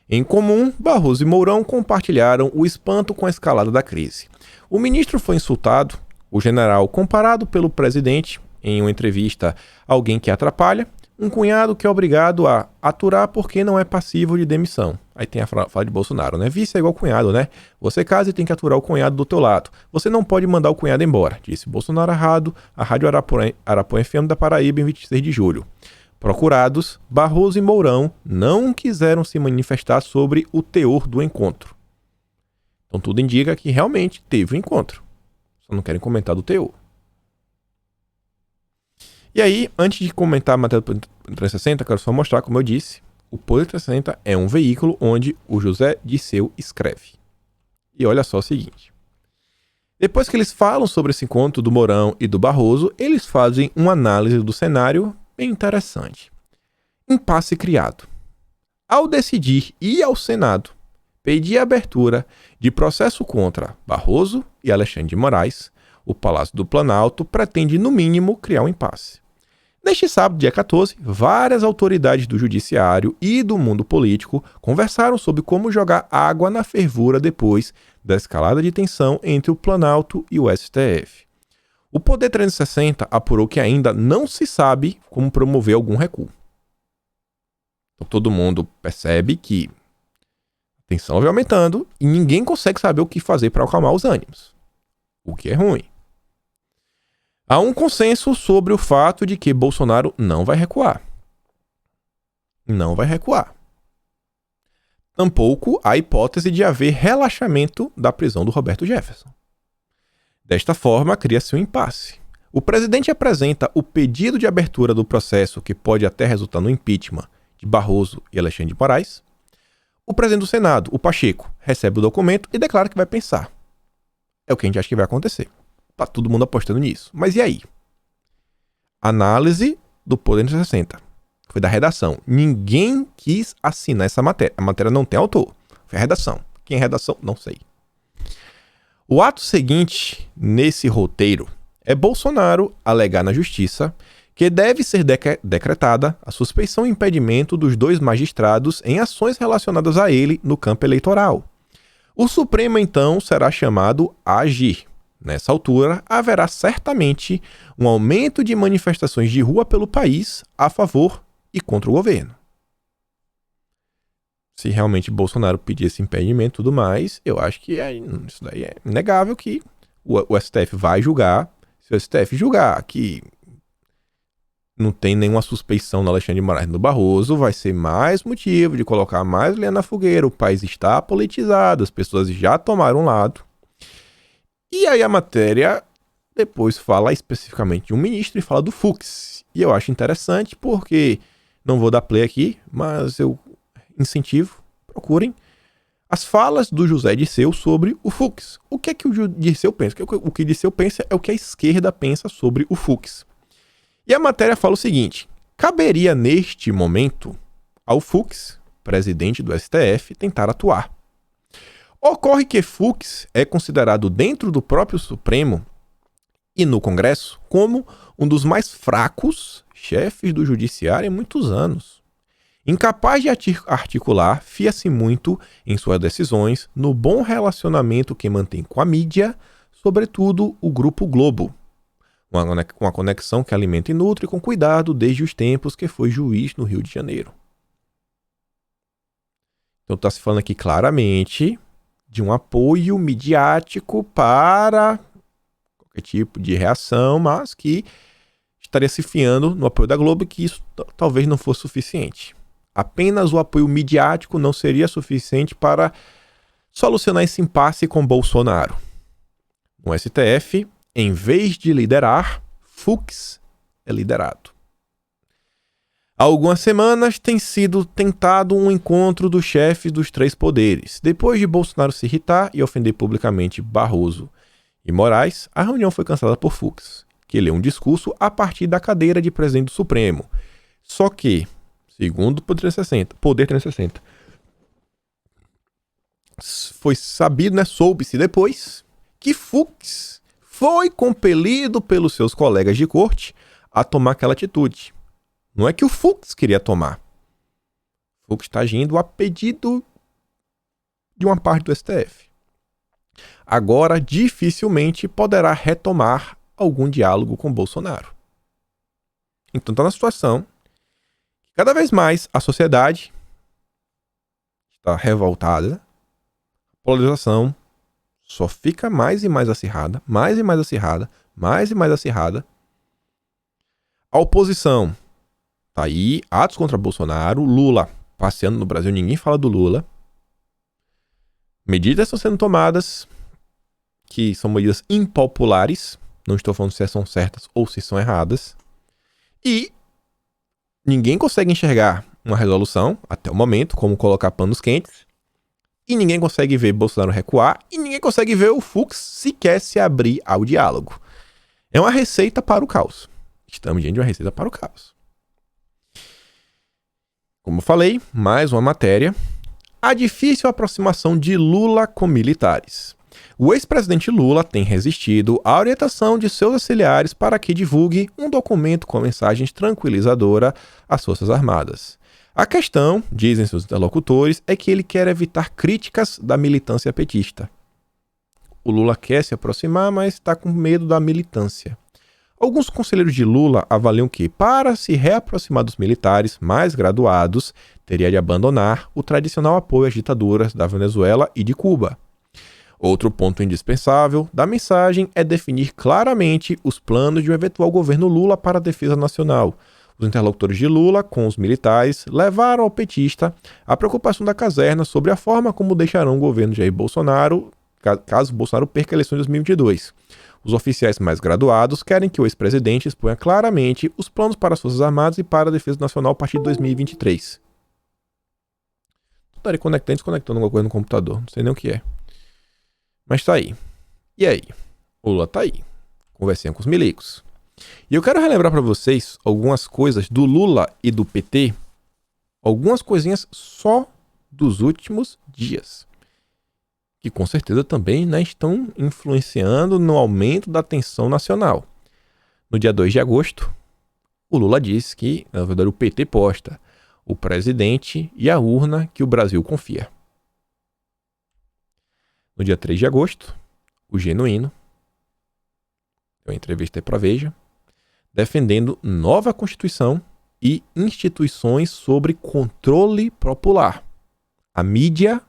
Em comum, Barroso e Mourão compartilharam o espanto com a escalada da crise. O ministro foi insultado, o general comparado pelo presidente, em uma entrevista, alguém que atrapalha, um cunhado que é obrigado a aturar porque não é passível de demissão. Aí tem a fala de Bolsonaro, né? Vice é igual cunhado, né? Você casa e tem que aturar o cunhado do teu lado. Você não pode mandar o cunhado embora, disse Bolsonaro à Rádio Arapuã FM da Paraíba em 26 de julho. Procurados, Barroso e Mourão não quiseram se manifestar sobre o teor do encontro. Então tudo indica que realmente teve um encontro. Só não querem comentar do teor. E aí, antes de comentar a matéria do 360, quero só mostrar, como eu disse, o Poder 360 é um veículo onde o José Disseu escreve. E olha só o seguinte. Depois que eles falam sobre esse encontro do Mourão e do Barroso, eles fazem uma análise do cenário bem interessante. Impasse criado. Ao decidir ir ao Senado pedir a abertura de processo contra Barroso e Alexandre de Moraes, o Palácio do Planalto pretende, no mínimo, criar um impasse. Neste sábado, dia 14, várias autoridades do judiciário e do mundo político conversaram sobre como jogar água na fervura depois da escalada de tensão entre o Planalto e o STF. O Poder 360 apurou que ainda não se sabe como promover algum recuo. Então, todo mundo percebe que a tensão vai aumentando e ninguém consegue saber o que fazer para acalmar os ânimos, o que é ruim. Há um consenso sobre o fato de que Bolsonaro não vai recuar. Não vai recuar. Tampouco há hipótese de haver relaxamento da prisão do Roberto Jefferson. Desta forma, cria-se um impasse. O presidente apresenta o pedido de abertura do processo, que pode até resultar no impeachment de Barroso e Alexandre de Moraes. O presidente do Senado, o Pacheco, recebe o documento e declara que vai pensar. É o que a gente acha que vai acontecer. Tá todo mundo apostando nisso. Mas e aí? Análise do Poder 360. Foi da redação. Ninguém quis assinar essa matéria. A matéria não tem autor. Foi a redação. Quem é a redação? Não sei. O ato seguinte, nesse roteiro, é Bolsonaro alegar na justiça que deve ser decretada a suspeição e impedimento dos 2 magistrados em ações relacionadas a ele no campo eleitoral. O Supremo, então, será chamado a agir. Nessa altura, haverá certamente um aumento de manifestações de rua pelo país a favor e contra o governo. Se realmente Bolsonaro pedir esse impedimento e tudo mais, eu acho que isso daí é inegável que o STF vai julgar. Se o STF julgar que não tem nenhuma suspeição no Alexandre de Moraes no Barroso, vai ser mais motivo de colocar mais lenha na fogueira. O país está politizado, as pessoas já tomaram um lado. E aí a matéria depois fala especificamente de um ministro e fala do Fux. E eu acho interessante porque, não vou dar play aqui, mas eu incentivo, procurem as falas do José Dirceu sobre o Fux. O que é que o Dirceu pensa? O que o Dirceu pensa é o que a esquerda pensa sobre o Fux. E a matéria fala o seguinte: caberia neste momento ao Fux, presidente do STF, tentar atuar. Ocorre que Fux é considerado dentro do próprio Supremo e no Congresso como um dos mais fracos chefes do judiciário em muitos anos. Incapaz de articular, fia-se muito em suas decisões no bom relacionamento que mantém com a mídia, sobretudo o Grupo Globo. Uma conexão que alimenta e nutre com cuidado desde os tempos que foi juiz no Rio de Janeiro. Então está se falando aqui claramente de um apoio midiático para qualquer tipo de reação, mas que estaria se fiando no apoio da Globo, que isso talvez não fosse suficiente. Apenas o apoio midiático não seria suficiente para solucionar esse impasse com Bolsonaro. No STF, em vez de liderar, Fux é liderado. Há algumas semanas tem sido tentado um encontro dos chefes dos 3 poderes. Depois de Bolsonaro se irritar e ofender publicamente Barroso e Moraes, a reunião foi cancelada por Fux, que leu um discurso a partir da cadeira de presidente do Supremo. Só que, segundo o Poder 360, foi sabido, soube-se depois, que Fux foi compelido pelos seus colegas de corte a tomar aquela atitude. Não é que o Fux queria tomar. O Fux está agindo a pedido de uma parte do STF. Agora, dificilmente poderá retomar algum diálogo com Bolsonaro. Então está na situação que cada vez mais a sociedade está revoltada, a polarização só fica mais e mais acirrada, mais e mais acirrada, mais e mais acirrada. A oposição tá aí, atos contra Bolsonaro, Lula passeando no Brasil, ninguém fala do Lula. Medidas estão sendo tomadas que são medidas impopulares, não estou falando se são certas ou se são erradas. E ninguém consegue enxergar uma resolução, até o momento, como colocar panos quentes. E ninguém consegue ver Bolsonaro recuar. E ninguém consegue ver o Fux sequer se abrir ao diálogo. É uma receita para o caos. Estamos diante de uma receita para o caos. Como falei, mais uma matéria. A difícil aproximação de Lula com militares. O ex-presidente Lula tem resistido à orientação de seus auxiliares para que divulgue um documento com mensagens tranquilizadoras às Forças Armadas. A questão, dizem seus interlocutores, é que ele quer evitar críticas da militância petista. O Lula quer se aproximar, mas está com medo da militância. Alguns conselheiros de Lula avaliam que, para se reaproximar dos militares mais graduados, teria de abandonar o tradicional apoio às ditaduras da Venezuela e de Cuba. Outro ponto indispensável da mensagem é definir claramente os planos de um eventual governo Lula para a defesa nacional. Os interlocutores de Lula com os militares levaram ao petista a preocupação da caserna sobre a forma como deixarão o governo Jair Bolsonaro, caso Bolsonaro perca a eleição de 2022. Os oficiais mais graduados querem que o ex-presidente exponha claramente os planos para as Forças Armadas e para a defesa nacional a partir de 2023. Estaria conectando e desconectando alguma coisa no computador. Não sei nem o que é. Mas tá aí. E aí? O Lula tá aí. Conversinha com os milicos. E eu quero relembrar para vocês algumas coisas do Lula e do PT. Algumas coisinhas só dos últimos dias. Que com certeza também, né, estão influenciando no aumento da tensão nacional. No dia 2 de agosto, o Lula disse que, na verdade, o PT posta o presidente e a urna que o Brasil confia. No dia 3 de agosto, o Genuíno deu uma entrevista para Veja, defendendo nova Constituição e instituições sobre controle popular. A mídia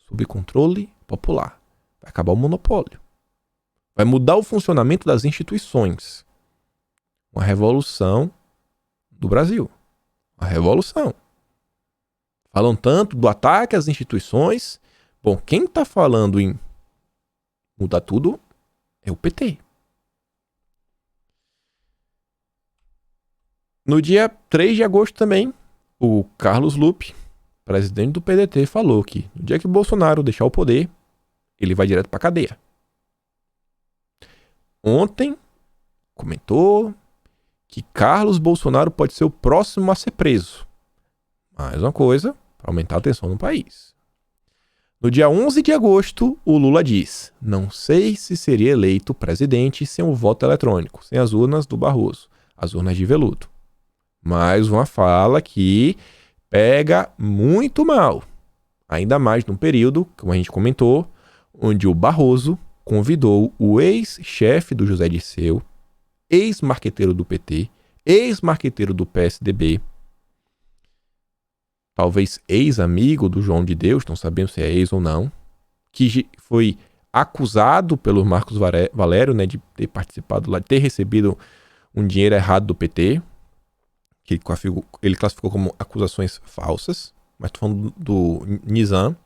sob controle popular. Vai acabar o monopólio. Vai mudar o funcionamento das instituições. Uma revolução do Brasil. Uma revolução. Falam tanto do ataque às instituições. Bom, quem está falando em mudar tudo é o PT. No dia 3 de agosto também, o Carlos Lupe, presidente do PDT, falou que no dia que o Bolsonaro deixar o poder, ele vai direto para a cadeia. Ontem, comentou que Carlos Bolsonaro pode ser o próximo a ser preso. Mais uma coisa para aumentar a tensão no país. No dia 11 de agosto, o Lula diz: não sei se seria eleito presidente sem o voto eletrônico, sem as urnas do Barroso, as urnas de veludo. Mais uma fala que pega muito mal. Ainda mais num período, como a gente comentou, onde o Barroso convidou o ex-chefe do José Dirceu, ex-marqueteiro do PT, ex-marqueteiro do PSDB, talvez ex-amigo do João de Deus, não sabemos se é ex ou não, que foi acusado pelo Marcos Valério, né, de ter participado lá, de ter recebido um dinheiro errado do PT, que ele classificou como acusações falsas, mas estou falando do Nizam.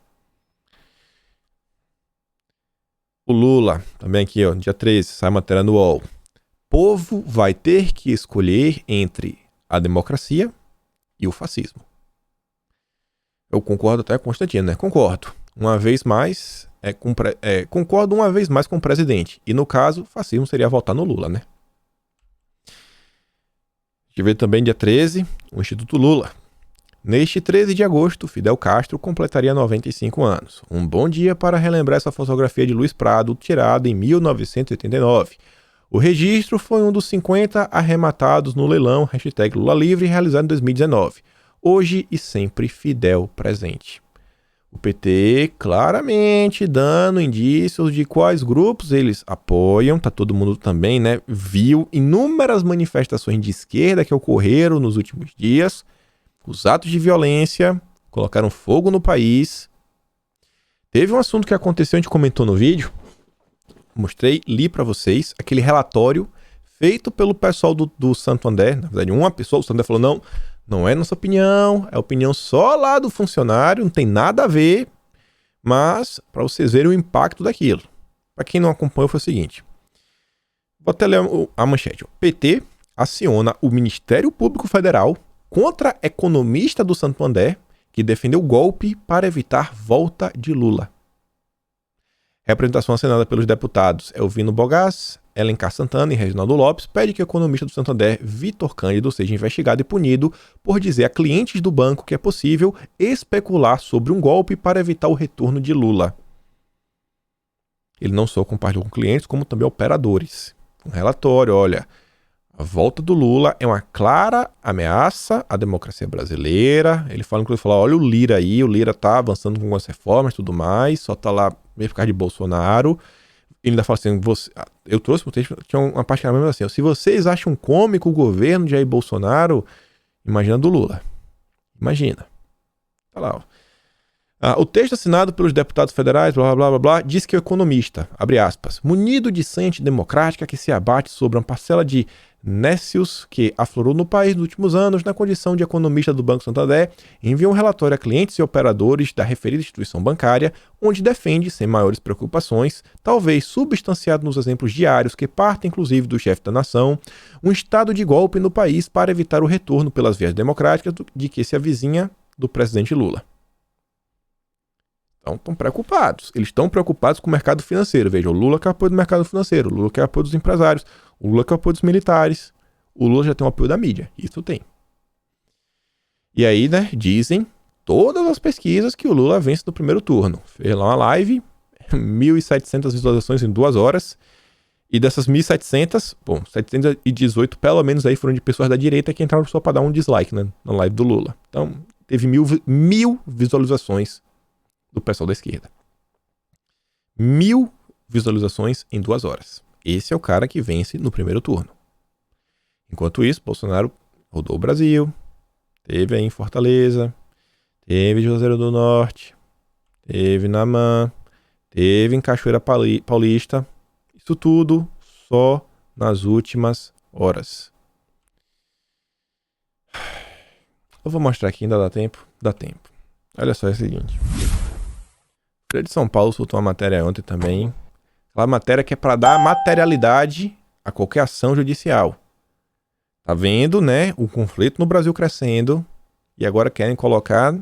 O Lula, também aqui, ó, dia 13, sai matéria no UOL. Povo vai ter que escolher entre a democracia e o fascismo. Eu concordo até com Constantino, né? Concordo. Uma vez mais, concordo uma vez mais com o presidente. E no caso, fascismo seria votar no Lula, né? A gente vê também dia 13, o Instituto Lula. Neste 13 de agosto, Fidel Castro completaria 95 anos. Um bom dia para relembrar essa fotografia de Luiz Prado, tirada em 1989. O registro foi um dos 50 arrematados no leilão #Lula Livre, realizado em 2019. Hoje e sempre Fidel presente. O PT claramente dando indícios de quais grupos eles apoiam, tá todo mundo também, né? Viu inúmeras manifestações de esquerda que ocorreram nos últimos dias. Os atos de violência colocaram fogo no país. Teve um assunto que aconteceu, a gente comentou no vídeo. Li para vocês aquele relatório feito pelo pessoal do Santo André. Na verdade, uma pessoa do Santo André falou, não é nossa opinião, é opinião só lá do funcionário, não tem nada a ver, mas para vocês verem o impacto daquilo. Para quem não acompanhou, foi o seguinte. Vou até ler a manchete. O PT aciona o Ministério Público Federal contra economista do Santo André que defendeu golpe para evitar volta de Lula. Representação assinada pelos deputados Elvino Bogás, Alencar Santana e Reginaldo Lopes pede que o economista do Santander, Vitor Cândido, seja investigado e punido por dizer a clientes do banco que é possível especular sobre um golpe para evitar o retorno de Lula. Ele não só compartilhou com clientes, como também operadores. Um relatório, olha, a volta do Lula é uma clara ameaça à democracia brasileira. Ele fala, inclusive, olha o Lira aí, o Lira tá avançando com algumas reformas e tudo mais, só tá lá meio por causa de Bolsonaro. Ele ainda fala assim, eu trouxe um texto, tinha uma parte que era mesmo assim, se vocês acham cômico o governo de Jair Bolsonaro, imagina do Lula. Imagina. Tá lá, ó. O texto assinado pelos deputados federais, blá, blá, blá, blá, diz que o economista, abre aspas, munido de sanha antidemocrática que se abate sobre uma parcela de nécios que aflorou no país nos últimos anos na condição de economista do Banco Santander, enviou um relatório a clientes e operadores da referida instituição bancária, onde defende, sem maiores preocupações, talvez substanciado nos exemplos diários que partem inclusive do chefe da nação, um estado de golpe no país para evitar o retorno pelas vias democráticas de que se avizinha do presidente Lula. Então, estão preocupados. Eles estão preocupados com o mercado financeiro. Veja, o Lula quer apoio do mercado financeiro, o Lula quer apoio dos empresários, o Lula quer apoio dos militares, o Lula já tem o apoio da mídia. Isso tem. E aí, né, dizem todas as pesquisas que o Lula vence no primeiro turno. Fez lá uma live, 1.700 visualizações em 2 horas. E dessas 1.700, 718 pelo menos aí foram de pessoas da direita que entraram só para dar um dislike, né, na live do Lula. Então, teve 1.000 visualizações do pessoal da esquerda. 1.000 visualizações em 2 horas. Esse é o cara que vence no primeiro turno. Enquanto isso, Bolsonaro rodou o Brasil, teve aí em Fortaleza, teve em Juazeiro do Norte, teve na Man, teve em Cachoeira Paulista. Isso tudo só nas últimas horas. Eu vou mostrar aqui, ainda dá tempo? Dá tempo. Olha só, é o seguinte. Folha de São Paulo soltou uma matéria ontem também. Aquela matéria que é para dar materialidade a qualquer ação judicial. Tá vendo, né? O conflito no Brasil crescendo. E agora querem colocar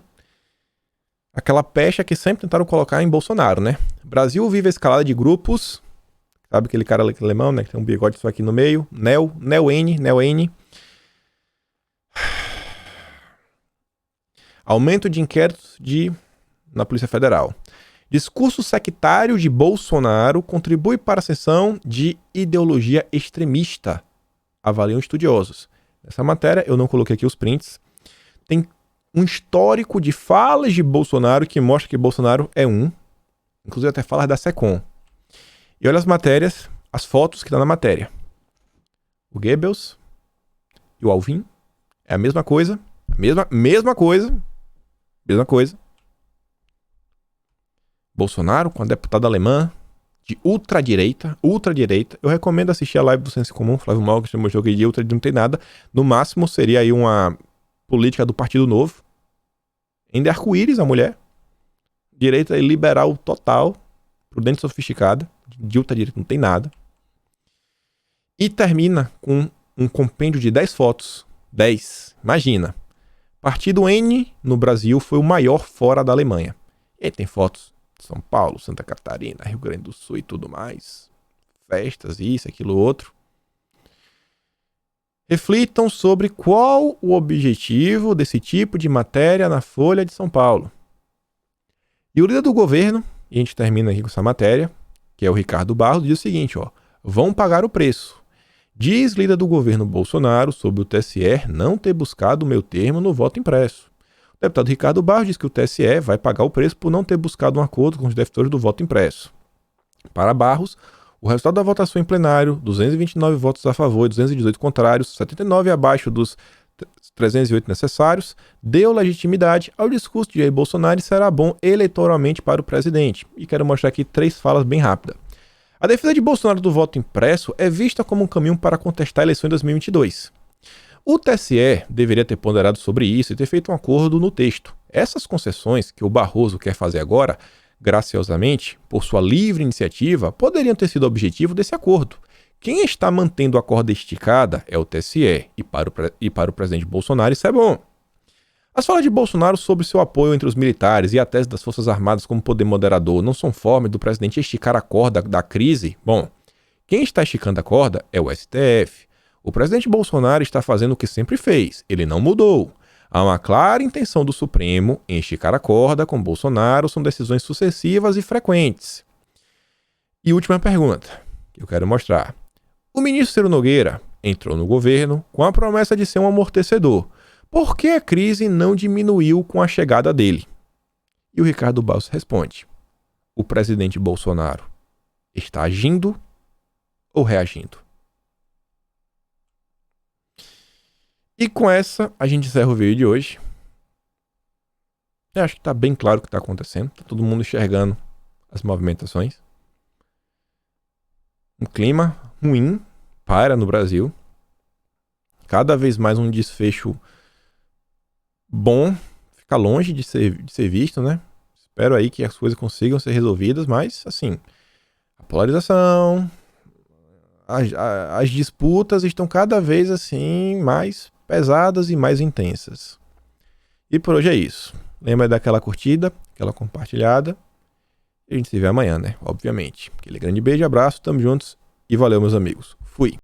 aquela pecha que sempre tentaram colocar em Bolsonaro, né? Brasil vive a escalada de grupos. Sabe aquele cara alemão, né? Que tem um bigode só aqui no meio. Neo N. Aumento de inquéritos na Polícia Federal. Discurso sectário de Bolsonaro contribui para a ascensão de ideologia extremista, avaliam estudiosos. Nessa matéria, eu não coloquei aqui os prints, tem um histórico de falas de Bolsonaro que mostra que Bolsonaro é inclusive até falas da SECOM. E olha as matérias, as fotos que estão na matéria. O Goebbels e o Alvin é a mesma coisa, mesma coisa. Bolsonaro com a deputada alemã de ultradireita. Eu recomendo assistir a live do Senso Comum, Flávio Malga, que mostrou que de ultradireita não tem nada. No máximo seria aí uma política do Partido Novo. Ainda é arco-íris a mulher. Direita liberal total, prudente e sofisticada. De ultradireita não tem nada. E termina com um compêndio de 10 fotos. 10. Imagina. Partido N no Brasil foi o maior fora da Alemanha. E aí tem fotos de São Paulo, Santa Catarina, Rio Grande do Sul e tudo mais. Festas, isso, aquilo, outro. Reflitam sobre qual o objetivo desse tipo de matéria na Folha de São Paulo. E o líder do governo, e a gente termina aqui com essa matéria, que é o Ricardo Barros, diz o seguinte, ó: vão pagar o preço. Diz líder do governo Bolsonaro sobre o TSE não ter buscado o meu termo no voto impresso. O deputado Ricardo Barros diz que o TSE vai pagar o preço por não ter buscado um acordo com os defensores do voto impresso. Para Barros, o resultado da votação em plenário, 229 votos a favor e 218 contrários, 79 abaixo dos 308 necessários, deu legitimidade ao discurso de Jair Bolsonaro e será bom eleitoralmente para o presidente. E quero mostrar aqui 3 falas bem rápidas. A defesa de Bolsonaro do voto impresso é vista como um caminho para contestar a eleição em 2022. O TSE deveria ter ponderado sobre isso e ter feito um acordo no texto. Essas concessões que o Barroso quer fazer agora, graciosamente, por sua livre iniciativa, poderiam ter sido objetivo desse acordo. Quem está mantendo a corda esticada é o TSE, e para o presidente Bolsonaro isso é bom. As falas de Bolsonaro sobre seu apoio entre os militares e a tese das Forças Armadas como poder moderador não são forma do presidente esticar a corda da crise? Bom, quem está esticando a corda é o STF. O presidente Bolsonaro está fazendo o que sempre fez, ele não mudou. Há uma clara intenção do Supremo em esticar a corda com Bolsonaro, são decisões sucessivas e frequentes. E última pergunta, que eu quero mostrar. O ministro Ciro Nogueira entrou no governo com a promessa de ser um amortecedor. Por que a crise não diminuiu com a chegada dele? E o Ricardo Barros responde: o presidente Bolsonaro está agindo ou reagindo? E com essa, a gente encerra o vídeo de hoje. Eu acho que está bem claro o que está acontecendo. Está todo mundo enxergando as movimentações. Um clima ruim para no Brasil. Cada vez mais um desfecho bom, fica longe de ser visto, né? Espero aí que as coisas consigam ser resolvidas, mas, assim, a polarização, as disputas estão cada vez, assim, mais pesadas e mais intensas. E por hoje é isso. Lembra daquela curtida, aquela compartilhada. E a gente se vê amanhã, né? Obviamente. Aquele grande beijo, abraço, tamo juntos e valeu, meus amigos. Fui.